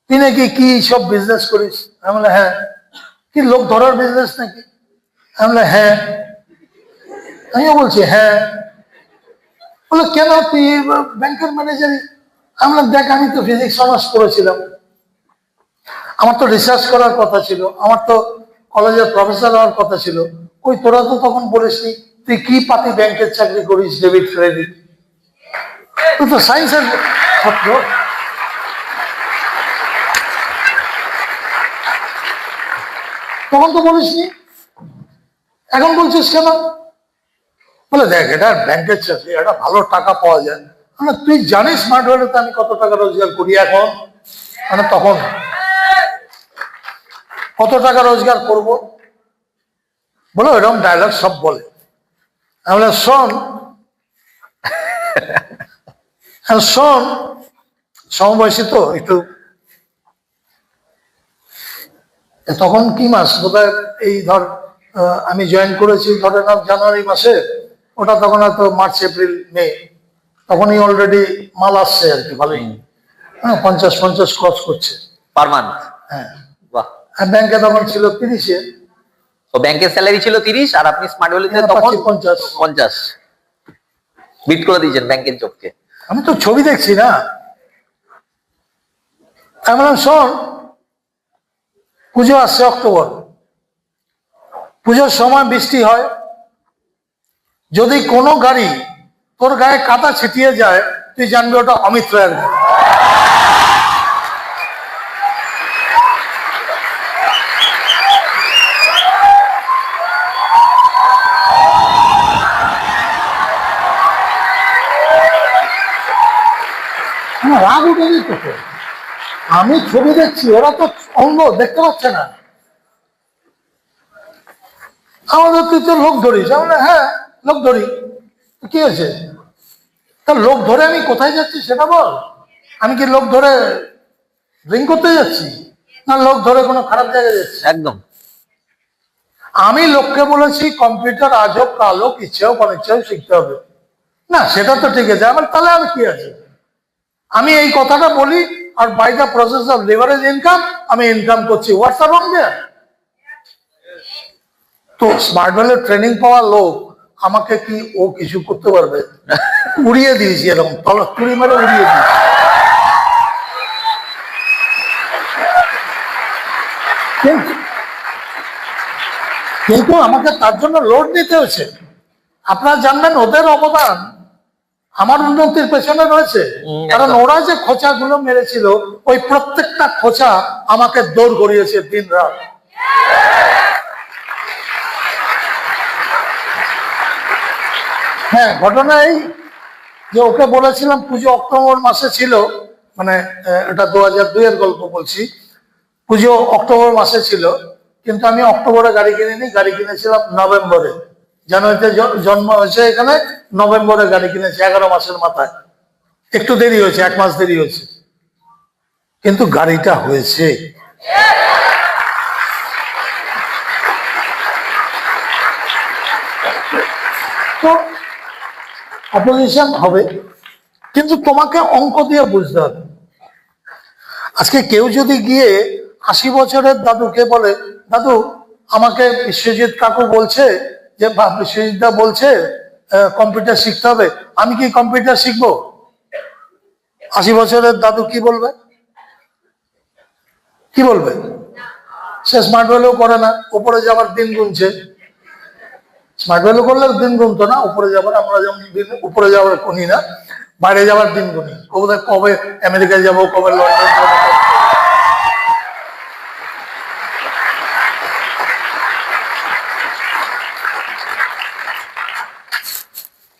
তুই নাকি কি সব বিজনেস করিস? আমি বলে হ্যাঁ। কি লোক ধরার বিজনেস নাকি? আমি বলে হ্যাঁ। আমিও বলছি হ্যাঁ। বলে কেন, তুই ব্যাংকের ম্যানেজারই? আমি বললাম দেখ, আমি তো ফিজিক্স অনার্স করেছিলাম, আমার তো রিসার্চ করার কথা ছিল, আমার তো কলেজের প্রফেসর হওয়ার কথা ছিল, ওই তোরা তো তখন বলিসনি তুই কি পাতি ব্যাংকের চাকরি করিস, ডেবিট ক্রেডিট, তুই তো সায়েন্সের ছাত্র, তখন তো বলিসনি, এখন বলছিস কেন? বলে দেখ, এটা ব্যাংকের চাকরি, এটা ভালো টাকা পাওয়া যায়। মানে তুই জানিস স্মার্ট ওয়ালেতে আমি কত টাকা রোজগার করি এখন, মানে তখন কত টাকা রোজগার করব, বলো এরকম ডায়লগ সব বলে। আমি বলে শোন, শোন, সমবয়সী তো একটু, তখন কি মাস বোধহয়, এই ধর আমি জয়েন করেছি ধরে নাও জানুয়ারি মাসে, ওটা তখন হয়তো মার্চ এপ্রিল মে, তখনই অলরেডি মাল আসছে আর কি ভালোই, হ্যাঁ 50-50 ক্রস করছে পার মান্থ। হ্যাঁ। বাহ। আর ব্যাংকে তখন ছিল 30-এ, তো ব্যাংকের স্যালারি ছিল 30 আর আপনি স্মার্ট ভ্যালিতে হ্যাঁ, তখন 50 বিট করে দিয়েছেন ব্যাংকের জবকে। আমি তো ছবি দেখছি না। আমি বললাম শোন, পুজো আসছে অক্টোবর, পুজোর সময় বৃষ্টি হয়, যদি কোনো গাড়ি তোর গায়ে কাদা ছিটিয়ে যায়, তুই জানবি ওটা অমিত রায়ের গাড়ি। আমার রাগ উঠে যেত তো। আমি ছবি দেখছি, ওরা তো অঙ্গ দেখতে পাচ্ছে না। আমাদের তুই তো লোক ধরিস? আমরা হ্যাঁ লোক ধরি, কি হয়েছে? তা লোক ধরে আমি কোথায় যাচ্ছি সেটা বল। আমি কি লোক ধরে ড্রিঙ্ক করতে যাচ্ছি, না লোক ধরে কোনো খারাপ জায়গায় যাচ্ছি? একদম। আমি লোককে বলেছি কম্পিউটার আজ হোক কাল হোক, ইচ্ছে হোক অনিচ্ছে হোক শিখতে হবে, না সেটা তো ঠিক আছে, আমার তাহলে আমি কি আছে, আমি এই কথাটা বলি আর by the process of leverage income আমি ইনকাম করছি, হোয়াটস রং দেয়ার? তো স্মার্ট ভ্যালির ট্রেনিং পাওয়া লোক আমাকে কি ও কিছু করতে পারবে? উড়িয়ে দিয়েছি, এরকম তলা তুড়ি মেরে উড়িয়ে দিয়েছি। কিন্তু আমাকে তার জন্য লোড নিতে হয়েছে। আপনারা জানবেন ওদের অবদান আমার উন্নতির পেছনে রয়েছে, কারণ ওরা যে খোঁচাগুলো মেরেছিল, ওই প্রত্যেকটা খোঁচা আমাকে দৌড় করিয়েছে দিন রাত। হ্যাঁ, ঘটনা এই যে ওকে বলেছিলাম পুজো অক্টোবর মাসে ছিল, মানে এটা 2002-এর গল্প বলছি, পুজো অক্টোবর মাসে ছিল, কিন্তু আমি অক্টোবরে গাড়ি কিনিনি, গাড়ি কিনেছিলাম নভেম্বরে। জানুয়ারিতে জন্ম হয়েছে এখানে, নভেম্বরে গাড়ি কিনেছি, 11 মাসের মাথায়। একটু দেরি হয়েছে, 1 মাস দেরি হয়েছে, কিন্তু গাড়িটা হয়েছে। তো অপোজিশন হবে, কিন্তু তোমাকে অঙ্ক দিয়ে বুঝতে হবে। আজকে কেউ যদি গিয়ে 80 বছরের দাদুকে বলে, দাদু আমাকে বিশ্বজিৎ কাকু বলছে যে, বিশ্বজিৎ দা বলছে কম্পিউটার শিখতে হবে, আমি কি কম্পিউটার শিখবো? 80 বছরের দাদু কি বলবে? কি বলবে? সে স্মার্ট ভ্যালু করে না, উপরে যাবার দিন গুনছে। স্মার্ট ভ্যালু করলে দিন গুনতো না, উপরে যাবার, আমরা যেমন দিন উপরে যাবার গুনি না, বাইরে যাবার দিন গুনি, কবে আমেরিকায় যাবো, কবে লন্ডন যাবো।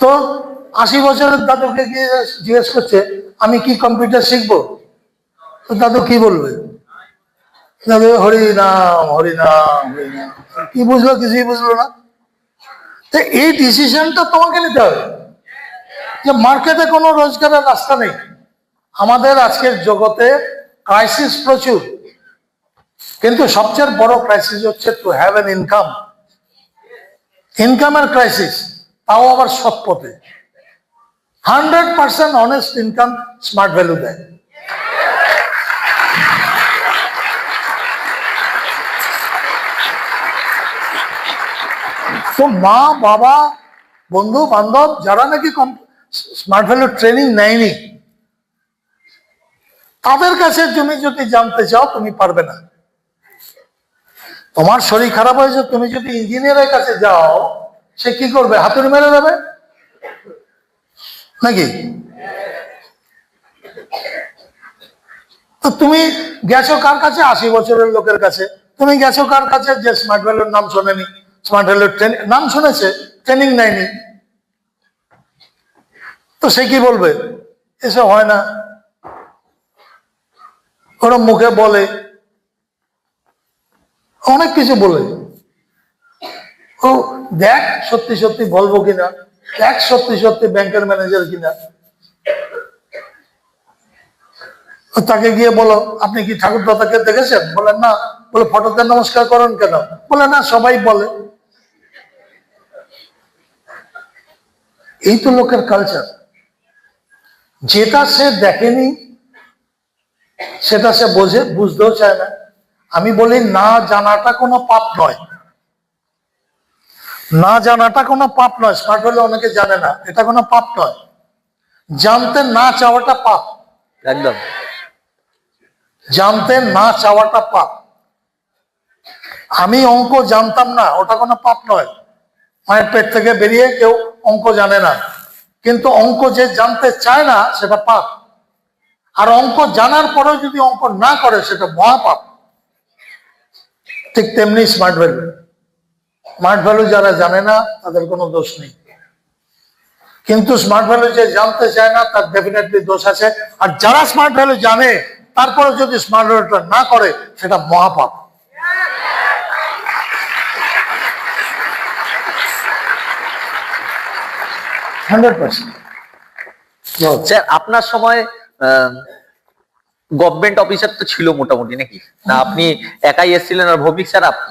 তো 80 বছরের দাদুকে গিয়ে জিজ্ঞেস করছে আমি কি কম্পিউটার শিখবো, তো দাদু কি বলবে? দাদু হরিনাম হরিনাম হরিনাম, কি বুঝলো? কিছুই বুঝলো না। তো এই ডিসিশনটা তোমাকে নিতে হবে যে মার্কেটে কোনো রোজগারের রাস্তা নেই। আমাদের আজকের জগতে ক্রাইসিস প্রচুর, কিন্তু সবচেয়ে বড় ক্রাইসিস হচ্ছে টু হ্যাভ এন ইনকাম। ইনকামের ক্রাইসিস, তাও আবার সৎ পথে। 100% অনেস্ট ইনকাম স্মার্ট ভ্যালু দেয়। তো মা বাবা বন্ধু বান্ধব যারা নাকি স্মার্ট ভ্যালু ট্রেনিং নেয়নি, তাদের কাছে তুমি যদি জানতে চাও তুমি পারবে না। তোমার শরীর খারাপ হয়েছে, তুমি যদি ইঞ্জিনিয়ারের কাছে যাও, সে কি করবে? হাতুড়ি মেরে দেবে নাকি? তো তুমি গেছো কার কাছে? 80 বছরের লোকের কাছে। তুমি গেছো কার কাছে? যে স্মার্ট ভ্যালুর নাম শোনেনি, স্মার্ট ভ্যালুর নাম শুনেছে, ট্রেনিং নেয়নি। তো সে কি বলবে? এসব হয় না, ওরা মুখে বলে, অনেক কিছু বলে। ও দেখ সত্যি সত্যি বলবো কিনা, দেখ সত্যি সত্যি ব্যাংকের ম্যানেজার কিনা। তাকে গিয়ে বলো আপনি কি ঠাকুর দাদাকে দেখেছেন? বলেন না। বলে ফটোতে নমস্কার করেন কেন? বলে না, সবাই বলে। এই তো লোকের কালচার। যেটা সে দেখেনি সেটা সে বুঝতেও চায় না। আমি বলি না জানাটা কোনো পাপ নয়, না জানাটা কোনো পাপ নয়। স্মার্ট হলে অনেকে জানে না, এটা কোনো পাপ নয়। জানতে না চাওয়াটা পাপ। একদম। জানতে না চাওয়াটা পাপ। আমি অঙ্ক জানতাম না, ওটা কোনো পাপ নয়। মায়ের পেট থেকে বেরিয়ে কেউ অঙ্ক জানে না, কিন্তু অঙ্ক যে জানতে চায় না সেটা পাপ। আর অঙ্ক জানার পরেও যদি অঙ্ক না করে সেটা মহাপাপ। ঠিক তেমনি স্মার্ট ভ্যালু। স্মার্ট ভ্যালু যারা জানে না তাদের কোনো দোষ নেই, কিন্তু স্মার্ট ভ্যালু যে জানতে চায় না তার ডেফিনেটলি দোষ আছে। আর যারা স্মার্ট ভ্যালু জানে তারপরে যদি স্মার্ট ভ্যালুটা না করে সেটা মহাপাপ। স্যার আপনার সময় গভর্নমেন্ট অফিসার তো ছিল মোটামুটি নাকি? না আপনি একাই এসেছিলেন আর ভৌমিক স্যার আপনি?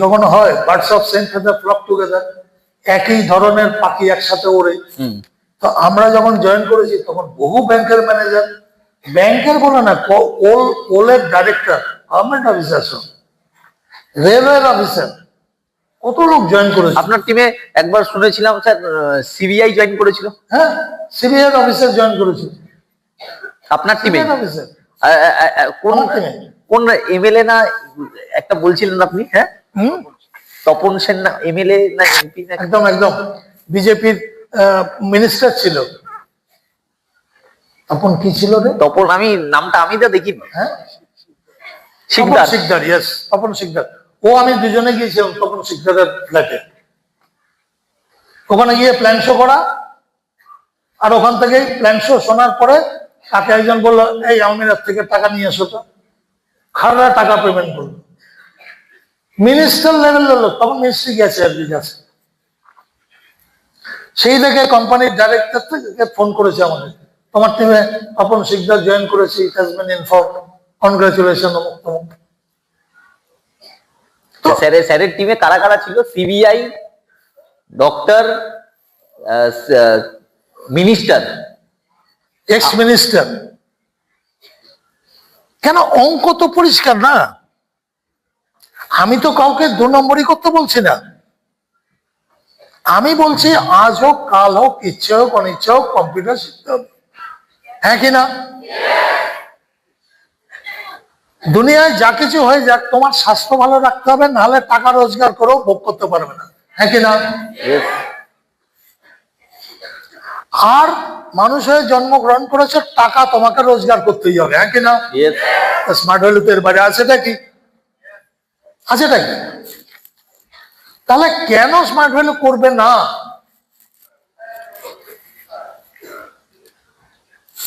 কখনো হয় birds of same feather flock together, একই ধরনের পাখি একসাথে ওড়ে। তো আমরা যখন জয়েন করেছি তখন বহু ব্যাংকের ম্যানেজার, ব্যাংকের বলে না, কোলের ডাইরেক্টর, গভর্নমেন্ট অফিসার, রেলওয়ের অফিসার, কত লোক জয়েন করেছে। আপনার টিমে একবার শুনেছিলাম স্যার সিবিআই জয়েন করেছিল। হ্যাঁ, সিবিআই অফিসার জয়েন করেছিল আপনার টিমে। অফিসার কোন এমএলএ না একটা বলছিলেন আপনি? হ্যাঁ, তপন সেন না এমএলএ না এমপি? একদম একদম, বিজেপির মিনিস্টার ছিল। তপন কি ছিল রে? তপন, আমি নামটা আমি তো দেখিনি। হ্যাঁ, শিকদার। শিকদার, ইয়েস, তপন শিকদার। ও আমি দুজনে গিয়েছিলাম তপন শিকদারের ফ্ল্যাটে। ওখানে গিয়ে প্ল্যান শো করা, আর ওখান থেকে প্ল্যান শো শোনার পরে তাকে একজন বললো এই আলমিরার থেকে টাকা নিয়ে এসো। তো খারাপ টাকা পেমেন্ট করলো, মিনিস্টার লেভেলের লোক, তখন মিনিস্ট্রি গেছে আর কি গেছে। সেই দেখে কোম্পানির ডাইরেক্টর থেকে ফোন করেছে আমাদের, তোমার টিমে তপন শিকদার জয়েন করেছি, it has been informed, congratulation. স্যারের টিমে কারা কারা ছিল? CBI, doctor, minister, x minister. কেন? অঙ্ক তো পরিষ্কার না। আমি তো কাউকে 2 নম্বরই করতে বলছি না। আমি বলছি আজ হোক কাল হোক, ইচ্ছে হোক অনিচ্ছা হোক, কম্পিউটার শিখতে হবে। হ্যাঁ কিনা? দুনিয়ায় যা কিছু হয়ে যাক, তোমার স্বাস্থ্য ভালো রাখতে হবে, নাহলে টাকা রোজগার করেও ভোগ করতে পারবে না। হ্যাঁ কিনা? আর মানুষ হয়ে জন্মগ্রহণ করেছে, টাকা তোমাকে রোজগার করতেই হবে। হ্যাঁ কিনা? স্মার্ট ভ্যালু তো এর বাইরে আছেটা কি? আছেটা কি? তাহলে কেন স্মার্ট ভ্যালু করবে না?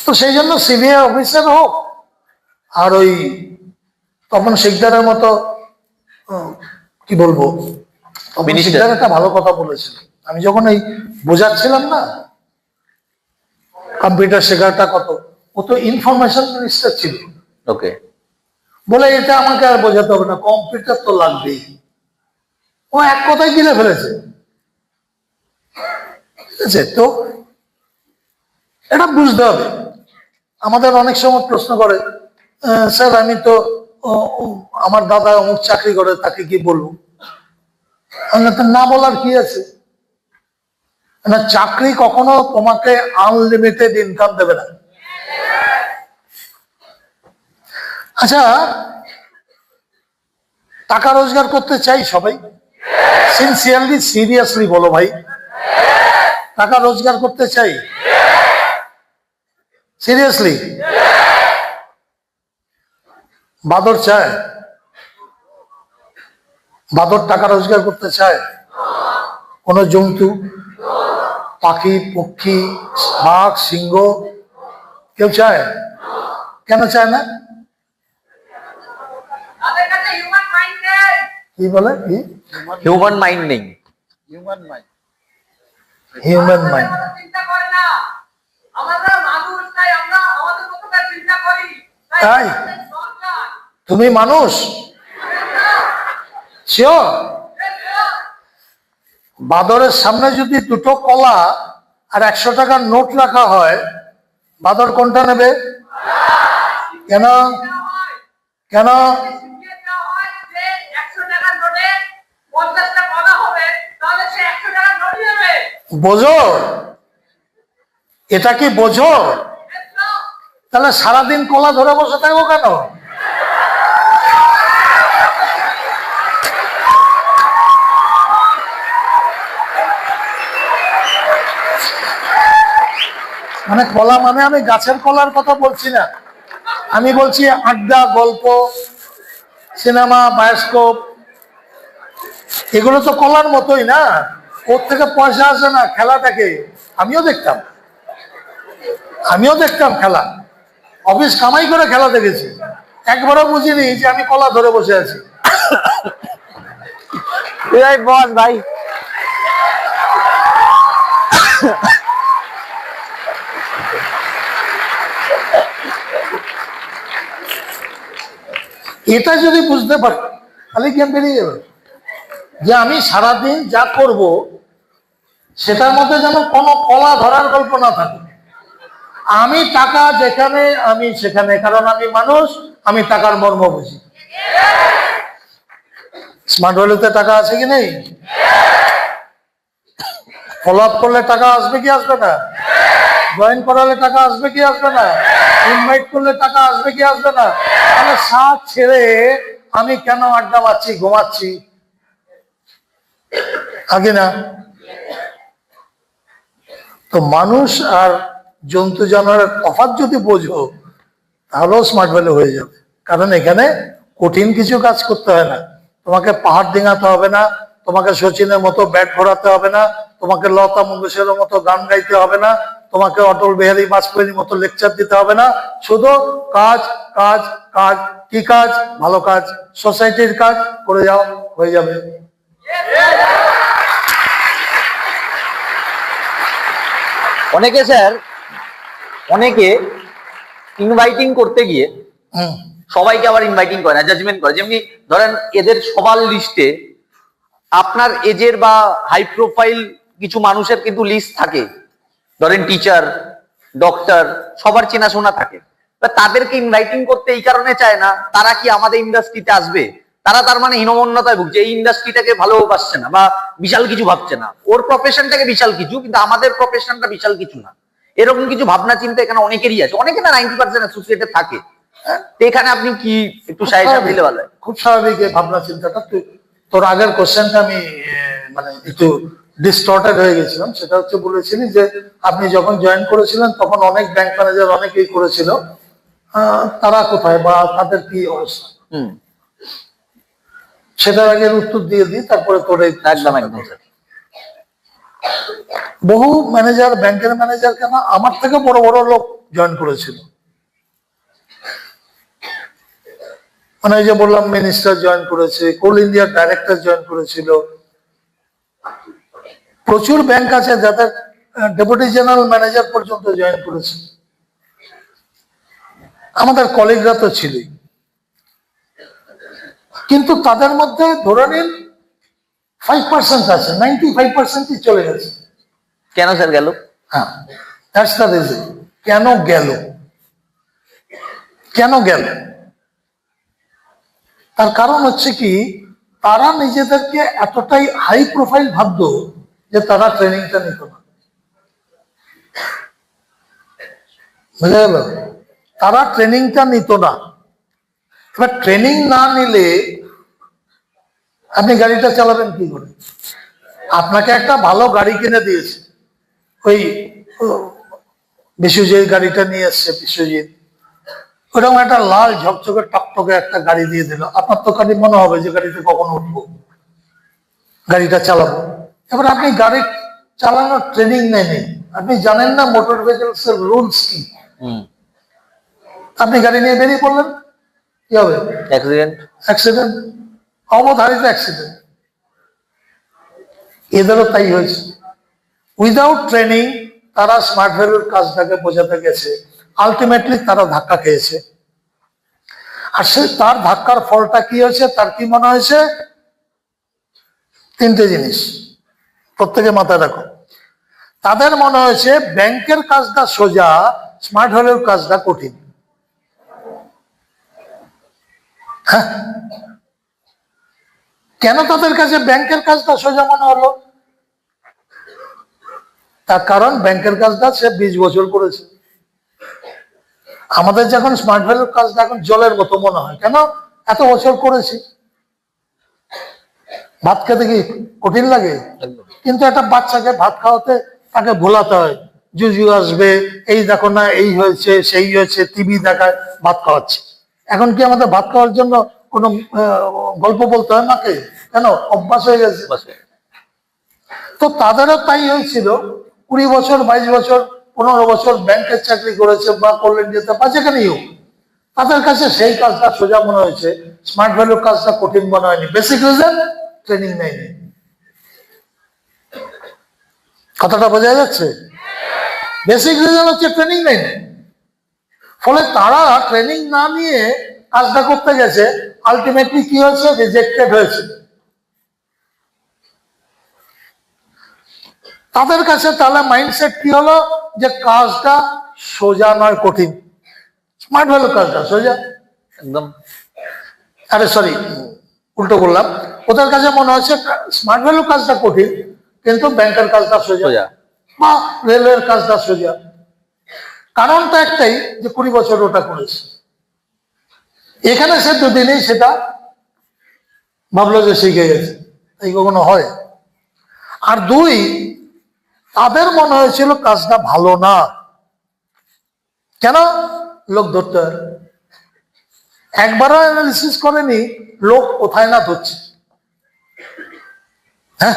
তো সেই জন্য সিবিআই অফিসার হোক আর ওই তপন শিকদারের মতো কি বলবো, তপন Minister. শিকদার একটা ভালো কথা বলেছিল। আমি যখন এই বোঝাচ্ছিলাম না কম্পিউটার শেখাটা কত, ও তো ইনফরমেশন মিনিস্টার ছিল, ওকে, বলে এটা আমাকে আর বোঝাতে হবে না, কম্পিউটার তো লাগবেই। ও এক কথায় কিনে ফেলেছে। ঠিক আছে, তো এটা বুঝতে হবে। আমাদের অনেক সময় প্রশ্ন করে, স্যার আমি তো আমার দাদা অমুক চাকরি করে, তাকে কি বলবো? না বলার কি আছে? না, চাকরি কখনো তোমাকে আনলিমিটেড ইনকাম দেবে না। আচ্ছা, টাকা রোজগার করতে চাই সবাই? সিনসিয়ারলি সিরিয়াসলি বলো ভাই, টাকা রোজগার করতে চাই? সিরিয়াসলি? বাদর চায়? বাদর টাকা রোজগার করতে চায়? কোন জন্তু, পাখি, পক্ষী, বাঘ, সিংহ কেউ চায়? কেন চায় না? কি বলে? কি হিউম্যান মাইন্ড নেই। Human mind? তাই? তুমি মানুষ? শিওর? বাদরের সামনে যদি দুটো কলা আর 100 টাকার নোট রাখা হয়, বাদর কোনটা নেবে? কেন? কেন? বোঝো? এটা কি বোঝো? তাহলে সারাদিন কলা ধরে বসে থাকো কেন? মানে কলা মানে আমি গাছের কলার কথা বলছি না, আমি বলছি আড্ডা, গল্প, সিনেমা, বায়োস্কোপ, এগুলো তো কলার মতোই না। ওর থেকে পয়সা আসে না, খেলা দেখে। আমিও দেখতাম খেলা, অফিস কামাই করে খেলা দেখেছি, একবারও বুঝিনি যে আমি কলা ধরে বসে আছি। বস ভাই, এটা যদি বুঝতে পারি তাহলে জ্ঞান বেরিয়ে যাবে যে আমি সারাদিন যা করব সেটার মধ্যে যেন কোনো কলা ধরার গল্প না থাকে। আমি টাকা যেখানে আমি সেখানে, কারণ আমি মানুষ, আমি টাকার মর্ম বুঝি। স্মার্ট ভ্যালুতে টাকা আছে কি নেই? ফলো আপ করলে টাকা আসবে কি আসবে না? জয়েন করালে টাকা আসবে কি আসবে না? ইনভাইট করলে টাকা আসবে কি আসবে না? তাহলে সাথ ছেড়ে আমি কেন আড্ডা মারছি, ঘুমাচ্ছি? আগে না? তো মানুষ আর জন্তু জানোয়ারের তফাৎ যদি বোঝো তাহলেও স্মার্ট ভ্যালু হয়ে যাবে। কারণ এখানে কঠিন কিছু কাজ করতে হয় না, তোমাকে পাহাড় ডিঙাতে হবে না, তোমাকে সচিনের মতো ব্যাট ঘোরাতে হবে না, তোমাকে লতা মঙ্গেশকরের মতো গান গাইতে হবে না, তোমাকে অটল বিহারী বাজপেয়ীর মতো লেকচার দিতে হবে না। শুধু কাজ কাজ কাজ। কি কাজ? ভালো কাজ, সোসাইটির কাজ করে যাও, হয়ে যাবে। অনেকে স্যার, অনেকে ইনভাইটিং করতে গিয়ে সবাইকে আবার ইনভাইটিং করে না, জাজমেন্ট করে। যেমনি ধরেন এদের সবার লিস্টে আপনার এজের বা হাই প্রোফাইল কিছু মানুষের কিন্তু লিস্ট থাকে, ধরেন টিচার, ডক্টর, সবার চেনাশোনা থাকে। তাদেরকে ইনভাইটিং করতে এই কারণে চায় না, তারা কি আমাদের ইন্ডাস্ট্রিতে আসবে? তারা তার মানে হীনমন্যতায় ভুগছে, এই ইন্ডাস্ট্রিটাকে ভালোবাসছে না বা বিশাল কিছু ভাবছে না। ওর প্রফেশনটাকে বিশাল কিছু, কিন্তু আমাদের প্রফেশনটা বিশাল কিছু না। এরকম কিছু ভাবনা চিন্তা এখানে অনেকেরই আছে, অনেকে না 90% অ্যাসোসিয়েটেড থাকে। তো এখানে আপনি কি একটু সাজেশন দিলে ভালো হয়? খুব স্বাভাবিক এই ভাবনা চিন্তাটা। তোর আগের কোশ্চেনটা আমি মানে একটু ডিস্টর্টেড হয়ে গেছিলাম। সেটা হচ্ছে বলেছিলি যে আপনি যখন জয়েন করেছিলেন তখন অনেক ব্যাংক ম্যানেজার অনেকেই করেছিল, তারা কোথায় বা তাদের কি অবস্থা? সেটার আগের উত্তর দিয়ে দিই, তারপরে তোর একদম একদম। বহু ম্যানেজার, ব্যাংকের ম্যানেজার কেন, আমার থেকে বড় বড় লোক জয়েন করেছিল। মানে এই যে বললাম মিনিস্টার জয়েন করেছে, কোল ইন্ডিয়ার ডাইরেক্টর জয়েন করেছিল। প্রচুর ব্যাংক আছে যাদের ডেপুটি জেনারেল ম্যানেজার পর্যন্ত জয়েন করেছে। আমাদের কলিগরা তো ছিলই, কিন্তু তাদের মধ্যে ধরে নিন 5% আছে, 95%ই চলে গেছে। কেন স্যার গেল? হ্যাঁ, দ্যাটস দ্য রিজন। কেন গেল? কেন গেল? তার কারণ হচ্ছে কি, তারা নিজেদেরকে এতটাই হাই প্রোফাইল ভাবতো যে তারা ট্রেনিংটা নিত না। বুঝা গেল? তারা ট্রেনিংটা নিত না। এবার ট্রেনিং না নিলে আপনি গাড়িটা চালাবেন কি করে? আপনাকে একটা ভালো গাড়ি কিনে দিয়েছে, ওই বিশ্বজিৎ গাড়িটা নিয়ে এসছে, বিশ্বজিৎ ওরকম একটা লাল ঝকঝকে টকটকে একটা গাড়ি দিয়ে দিল। আপনার তো খালি মনে হবে যে গাড়িতে কখন উঠবো, গাড়িটা চালাবো। এবার আপনি গাড়ি চালানোর ট্রেনিং নেননি, আপনি জানেন না মোটর ভেহিকলস এর রুলস কি। আপনি গাড়ি নিয়ে বেরিয়ে পড়লেন, কি হবে? অ্যাক্সিডেন্ট। অ্যাক্সিডেন্ট, অবধারিত অ্যাক্সিডেন্ট। এদেরও তাই হয়েছে। উইদাউট ট্রেনিং তারা স্মার্ট ভ্যালুর কাজটাকে বোঝাতে গেছে, আলটিমেটলি তারা ধাক্কা খেয়েছে। আর সে তার ধাক্কার ফলটা কি হয়েছে, তার কি মনে হয়েছে? তিনটে জিনিস প্রত্যেকে মাথায় রাখো। তাদের মনে হয়েছে ব্যাংকের কাজটা সোজা, স্মার্ট ভ্যালুর কাজটা কঠিন। হ্যাঁ, কেন তাদের কাছে ব্যাংকের কাজটা সোজা মনে হলো? তার কারণ ব্যাংকের কাজটা সে 20 বছর করেছে। আমাদের যখন স্মার্ট ভ্যালুর কাজটা এখন জলের মতো মনে হয়, কেন? এত বছর করেছি। ভাত খেতে কি কঠিন লাগে? কিন্তু একটা বাচ্চাকে ভাত খাওয়াতে তাকে ভোলাতে হয়, জুজু আসবে, এই দেখো না এই হয়েছে সেই হয়েছে, টিভি দেখায় ভাত খাওয়াচ্ছে। এখন কি আমাদের ভাত খাওয়ার জন্য কোনো গল্প বলতে হয় মাকে? কেন? অভ্যাস হয়ে গেছে। তো তাদেরও তাই হয়েছিল। 20 বছর, 22 বছর, 15 বছর ব্যাংকের চাকরি করেছে বা করলেন যেতে বা যেখানেই হোক, তাদের কাছে সেই কাজটা সোজা মনে হয়েছে, স্মার্ট ভ্যালুর কাজটা কঠিন মনে হয়নি। বেসিক রিজন, ট্রেনিং নেয়নি। কথাটা বোঝা যাচ্ছে? বেসিক রিজন হচ্ছে ট্রেনিং নেয়নি। ফলে তারা ট্রেনিং না নিয়ে কাজটা করতে গেছে, আলটিমেটলি কি হয়েছে? রিজেক্টেড হয়েছে। তাদের কাছে তাহলে মাইন্ডসেট কি হলো, যে কাজটা সোজা নয়, কঠিন। স্মার্ট ভ্যালু কাজটা সোজা, একদম। আরে সরি, উল্টো বললাম। ওদের কাছে মনে হচ্ছে স্মার্ট ভ্যালু কাজটা কঠিন, কিন্তু ব্যাংকের কাজটা সোজা বা রেলওয়ের কাজটা সোজা। কারণটা একটাই, যে 20 বছর ওটা করেছে। এখানে সে দুদিনেই সেটা ভাবলো যে শিখে গেছে। এই কখনো হয়? আর দুই, তাদের মনে হয়েছিল কাজটা ভালো না। কেন? লোক ধরতে হয়। একবারও অ্যানালিসিস করেনি লোক কোথায় না ধরছে। হ্যাঁ,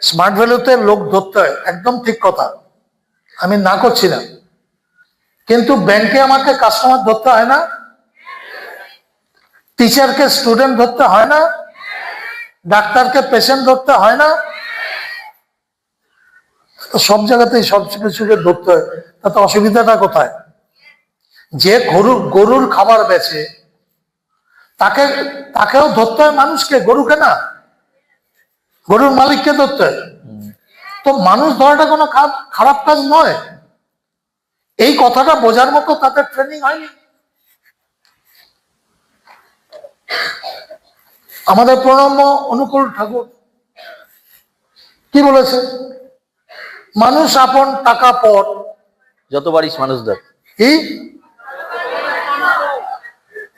স্মার্ট ভ্যালুতে লোক ধরতে হয়, একদম ঠিক কথা, আমি না করছি না। কিন্তু ব্যাংকে আমাকে কাস্টমার ধরতে হয় না? টিচারকে স্টুডেন্ট ধরতে হয় না? ডাক্তারকে পেশেন্ট ধরতে হয় না? তো সব জায়গাতেই সব কিছুকে ধরতে হয়। তাতে অসুবিধাটা কোথায়? যে গরুর খাবার বেচে তাকেও ধরতে হয় মানুষকে, গরুকে না। গরুর মালিককে ধরতে হয়। তো মানুষ ধরাটা কোনো খারাপ কাজ নয়। এই কথাটা বোঝার মতো তাদের ট্রেনিং হয়নি। আমাদের প্রণম্য অনুকূল ঠাকুর কি বলেছে? মানুষ আপন টাকা পর, যত পারিস মানুষ ধর। কি?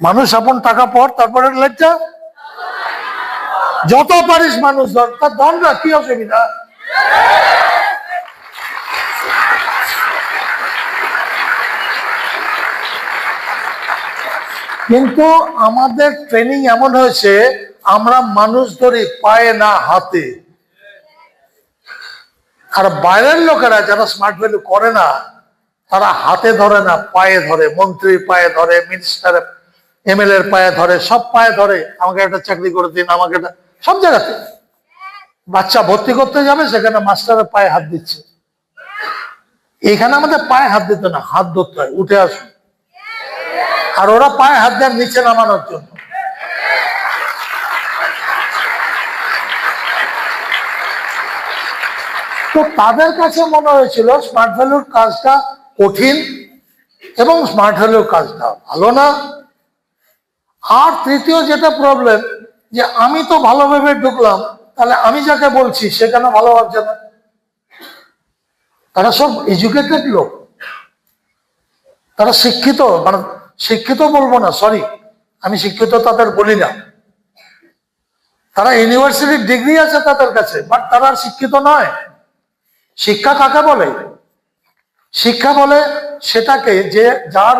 মানুষ আপন টাকা পর, তারপরে লেখা যত পারিস মানুষ ধর। তার ধন না, কি অসুবিধা? কিন্তু আমাদের ট্রেনিং এমন হয়েছে, আমরা মানুষ ধরি পায়ে না হাতে। আর বাইরের লোকেরা যারা স্মার্ট ভ্যালু করে না, তারা হাতে ধরে না, পায়ে ধরে, মন্ত্রীর পায়ে ধরে, মিনিস্টার এমএলএ এর পায়ে ধরে, সব পায়ে ধরে, আমাকে একটা চাকরি করে দিন, আমাকে একটা, সব জায়গাতে। বাচ্চা ভর্তি করতে যাবে, সেখানে মাস্টারের পায়ে হাত দিচ্ছে। এখানে আমাদের পায়ে হাত দিতে না, হাত ধরতে হয়, উঠে আসুন। আর ওরা পায়ে হাত দেন নিচে নামানোর জন্য। তো তাদের কাছে মনে হয়েছিল স্মার্ট ভ্যালুর কাজটা কঠিন এবং স্মার্ট ভ্যালুর কাজটা ভালো না। আর তৃতীয় যেটা প্রবলেম, যে আমি তো ভালোভাবে ঢুকলাম, তাহলে আমি যাকে বলছি সে কেন ভালো ভাবছে না? তারা সব এডুকেটেড লোক, তারা শিক্ষিত, মানে শিক্ষিত বলবো না, সরি, আমি শিক্ষিত তাদের বলি না, তারা ইউনিভার্সিটির ডিগ্রি আছে তাদের কাছে, বাট তারা আর শিক্ষিত নয়। শিক্ষা কাকে বলে? শিক্ষা বলে সেটাকে যে যার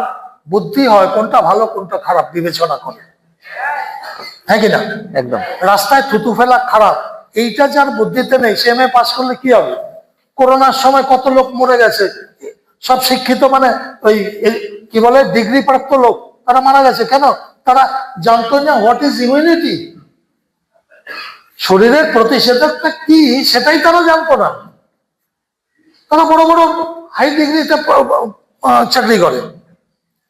বুদ্ধি হয় কোনটা ভালো কোনটা খারাপ বিবেচনা করে, হ্যাঁ কিনা? একদম। রাস্তায় থুতু ফেলা খারাপ, এইটা যার বুদ্ধিতে নেই, সে এমএ পাস করলে কি হবে? করোনার সময় কত লোক মরে গেছে, সব শিক্ষিত, মানে ওই কি বলে ডিগ্রি প্রাপ্ত লোক, তারা মারা গেছে কেন? তারা জানতো না হোয়াট ইজ ইমিউনিটি, শরীরের প্রতিষেধকটা কি সেটাই তারা জানতো না। তারা বড় বড় হাই ডিগ্রিতে চাকরি করে,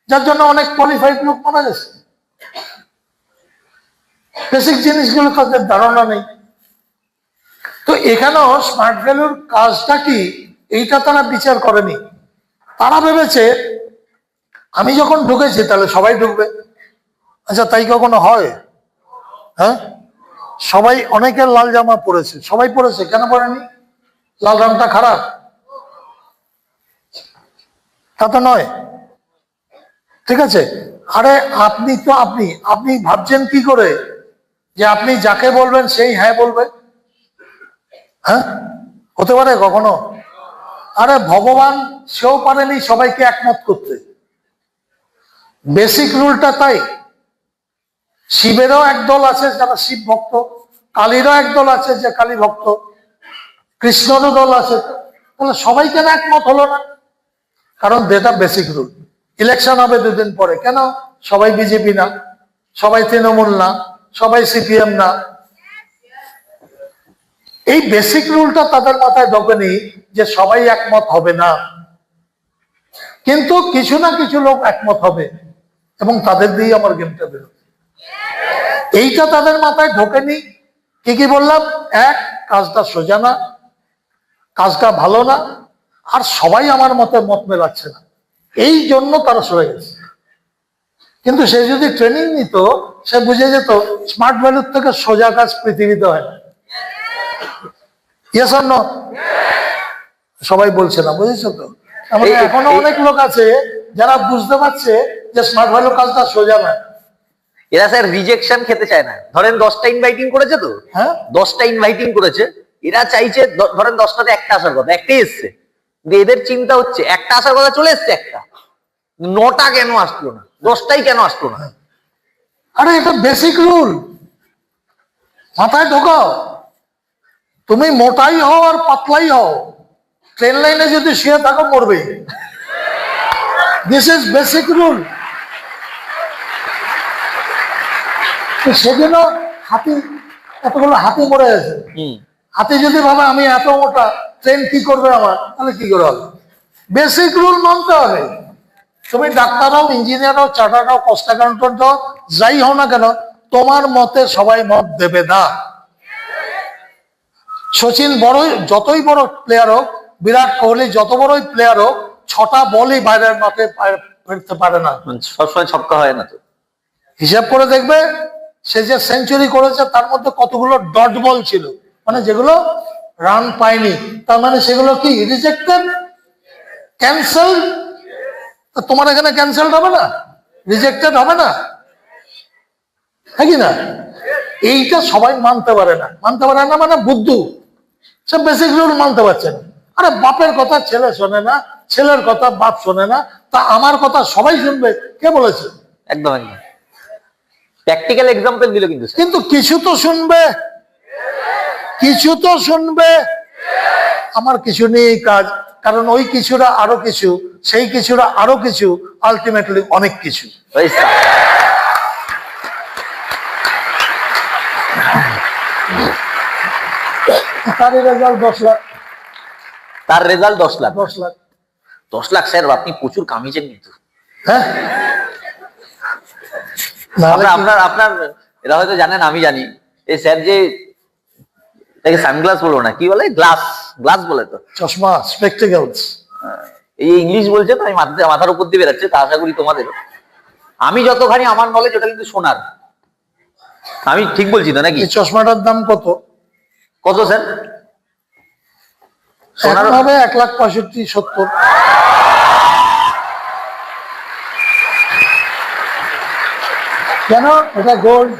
যার জন্য অনেক কোয়ালিফাইড লোক মারা গেছে। বেসিক জিনিসগুলো তাদের ধারণা নেই। তো এখানেও স্মার্ট ভ্যালুর কাজটা কি এইটা তারা বিচার করেনি। তারা ভেবেছে আমি যখন ঢুকেছি তাহলে সবাই ঢুকবে। আচ্ছা, তাই কখনো হয়? হ্যাঁ, সবাই, অনেকের লাল জামা পরেছে, সবাই পরেছে, কেন পরেনি? লাল রংটা খারাপ? তা তো নয়, ঠিক আছে। আরে আপনি তো আপনি ভাবছেন কি করে যে আপনি যাকে বলবেন সেই হ্যাঁ বলবে? হ্যাঁ, হতে পারে কখনো? আরে ভগবান সেও পারেনি সবাইকে একমত করতে। বেসিক রুলটা তাই। শিবেরও একদল আছে যারা শিব ভক্ত, কালীরও একদল আছে যে কালী ভক্ত, কৃষ্ণরও দল আছে, তাহলে সবাই কেন একমত হলো না? কারণ যেটা বেসিক রুল। ইলেকশন হবে দুদিন পরে, কেন সবাই বিজেপি না, সবাই তৃণমূল না, সবাই সিপিএম না? এই বেসিক রুলটা তাদের মাথায় ঢোকেনি যে সবাই একমত হবে না, কিন্তু কিছু না কিছু লোক একমত হবে এবং তাদের দিয়ে আমার গেমটা বেরোবে। এইটা তাদের মাথায় ঢোকেনি। কি কি বললাম? এক, কাজটা সোজা না, কাজটা ভালো না, আর সবাই আমার মতে মত মেলাচ্ছে না, এই জন্য তারা সরে গেছে। কিন্তু সে যদি ট্রেনিং নিত, সে বুঝে যেত স্মার্ট ভ্যালুর থেকে সোজা কাজ পৃথিবীতে হয় না। Yes or no? সবাই বলছে না, বুঝেছো তো? এখনো অনেক লোক আছে যারা বুঝতে পারছে যে স্মার্ট ভ্যালু কাজটা সোজা না। এরা স্যার রিজেকশন খেতে চায় না। ধরেন 10টা ইনভাইটিং করেছে, তো হ্যাঁ, 10টা ইনভাইটিং করেছে, এরা চাইছে ধরেন 10টাতে একটা আসার কথা, একটাই এসছে, এদের চিন্তা হচ্ছে একটা আসার কথা চলে এসছে, একটা 9টা কেন আসলো না, 10টাই কেন আসলো না? আরে এটা বেসিক রুল, মাথায় ঢোকাও। তুমি মোটাই হও আর পাতলাই হও, ট্রেন লাইনে যদি শুয়ে থাকো মরবে। This is basic rule. সেজন্য হাতি, এতগুলো হাতি মরে গেছে। হাতি যদি ভাবে আমি এত মোটা, ট্রেন কি করবে আমার, তাহলে কি করে হবে? বেসিক রুল মানতে হবে। তুমি ডাক্তার হও, ইঞ্জিনিয়ার হও, চার্টার্ড হও, কস্ট অ্যাকাউন্টেন্ট হও, যাই হও না কেন, তোমার মতে সবাই মত দেবে না। সচিন যতই বড় প্লেয়ার হোক, বিরাট কোহলি যত বড়ই প্লেয়ার হোক, 6টা বলই বাইরের মাঠে ফেরতে পারে না। সবসময় ছক্কা হয় না তো। হিসাব করে দেখবে, সে যে সেঞ্চুরি করেছে তার মধ্যে কতগুলো ডট বল ছিল, মানে যেগুলো রান পায়নি, তার মানে সেগুলো কি রিজেক্টেড, ক্যান্সেল। তোমার এখানে ক্যান্সেল হবে না, রিজেক্টেড হবে না, হ্যাঁ কি না? এইটা সবাই মানতে পারে না। মানতে পারে না মানে বুদ্ধু, সে বেসিক রুল মানতে পারছে না। আরে বাপের কথা ছেলে শোনে না, ছেলের কথা বাপ শোনে না, তা আমার কথা সবাই শুনবে, কে বলেছে? একদম একদম প্র্যাকটিক্যাল এক্সাম্পল দিল কিন্তু। কিন্তু কিছু তো শুনবে, কিছু তো শুনবে। আমার কিছু নেই কাজ, কারণ ওই কিছুটা আরো কিছু, সেই কিছুটা আরো কিছু, আলটিমেটলি অনেক কিছু। তার রেজাল্ট 10 লাখ। তার রেজাল্ট 10 লাখ। 10 লাখ। 10 লাখ স্যার, আপনি প্রচুর কামিয়েছেন কিন্তু। হ্যাঁ, আপনার আপনার এরা হয়তো জানেন, আমি জানি, এই স্যার যে এটাকে সানগ্লাস বলবো না, কি বলে, গ্লাস, গ্লাস বলে তো, চশমা, স্পেকটেকলস। এই ইংলিশ বলছে তো, আমি মাথার উপর দিয়ে বেরাচ্ছে, তা আশা করি তোমাদের। আমি যতখানি আমার নলেজ, ওটা কিন্তু সোনার। আমি ঠিক বলছি তো নাকি? এই চশমাটার দাম কত? কত স্যার? সোনার হবে 1,65,70,000। কেন? এটা গোল্ড।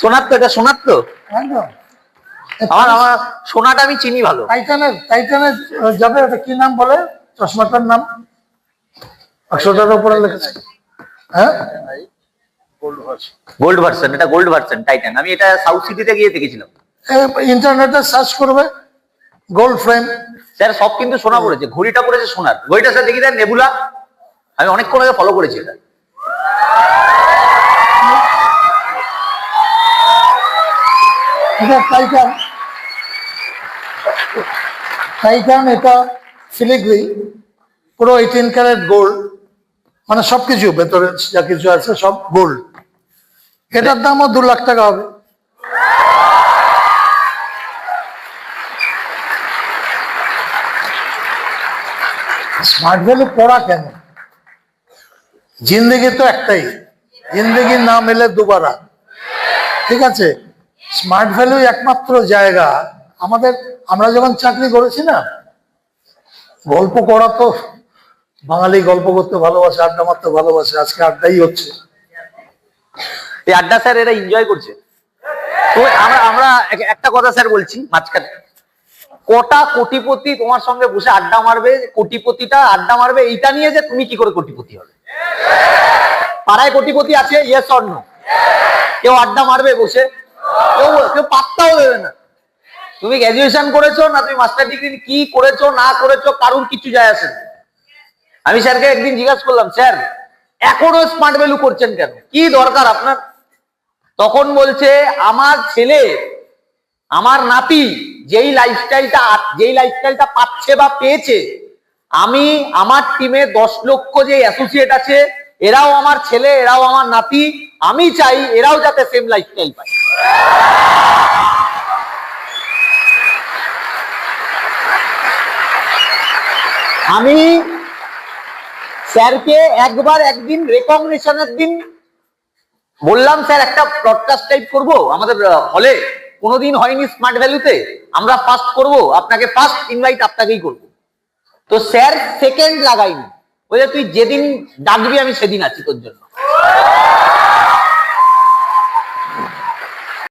সোনার তো, এটা সোনার তো। একদম। আমার সোনাটা আমি চিনি ভালো। টাইটানের যাবে, ওটা কি নাম বলে চশমাটার নাম? 100টার উপরে লেখেছে। হ্যাঁ, গোল্ড ভার্সন, এটা গোল্ড ভার্সন টাইটান। আমি এটা সাউথ সিটিতে গিয়ে দেখেছিলাম। ইন্টারনেটে সার্চ করবে, গোল্ড ফ্রেম। স্যার সব কিন্তু সোনা পড়েছে, ঘড়িটা পড়েছে সোনার। ঘড়িটা স্যার দেখি দেন, নেবুলা। আমি অনেকক্ষণ আগে ফলো করেছি এটা। এটা টাইটান, এটা ফিলিগ্রি, পুরো 18 ক্যারেট গোল্ড, মানে সবকিছু ভেতরে যা কিছু আছে সব গোল্ড। এটার দামও 2 লাখ টাকা হবে। স্মার্ট ভ্যালু পড়া কেন? জিন্দগি তো একটাই, জিন্দগি না মেলে দুবারা। ঠিক আছে, স্মার্ট ভ্যালু একমাত্র জায়গা আমাদের। আমরা যখন চাকরি করেছি না, গল্প করা তো, বাঙালি গল্প করতে ভালোবাসে, আড্ডা মারতে ভালোবাসে। আজকে আড্ডাই হচ্ছে। এই আড্ডা স্যার এরা এনজয় করছে। তো আমরা একটা কথা স্যার বলছি মাঝখানে, কটা কোটিপতি তোমার সঙ্গে বসে আড্ডা মারবে, কোটিপতিটা আড্ডা মারবে এইটা নিয়ে যে তুমি কি করে কোটিপতি হবে। পাড়ায় কোটিপতি আছে, ইয়েস অর নো? কেউ আড্ডা মারবে বসে? কেউ পাত্তাও দেবে না। তুমি গ্র্যাজুয়েশন করেছো না তুমি মাস্টার ডিগ্রি কি করেছো না করেছো, কারুর কিছু যায় আসে না। আমি স্যারকে একদিন জিজ্ঞাসা করলাম, স্যার এখনো স্মার্ট ভ্যালু করছেন কেন, কি দরকার আপনার? তখন বলছে, আমার ছেলে, আমার নাতি যেই লাইফস্টাইলটা পাচ্ছে বা পেয়েছে, আমি আমার টিমে 10 লক্ষ যে অ্যাসোসিয়েট আছে, এরাও আমার ছেলে, এরাও আমার নাতি, আমি চাই এরাও যাতে সেম লাইফস্টাইল পায়। আমি স্যারকে একদিন রেকগনিশনের দিন বললাম, স্যার একটা ব্রডকাস্ট টাইপ করবো আমাদের হলে, কোনোদিন হয়নি স্মার্ট ভ্যালুতে, আমরা ফার্স্ট করব, আপনাকে ফার্স্ট ইনভাইট আপনাকেই করবো। তো স্যার সেকেন্ড লাগাইনি, বলে তুই যেদিন ডাকবি আমি সেদিন আছি তোর জন্য।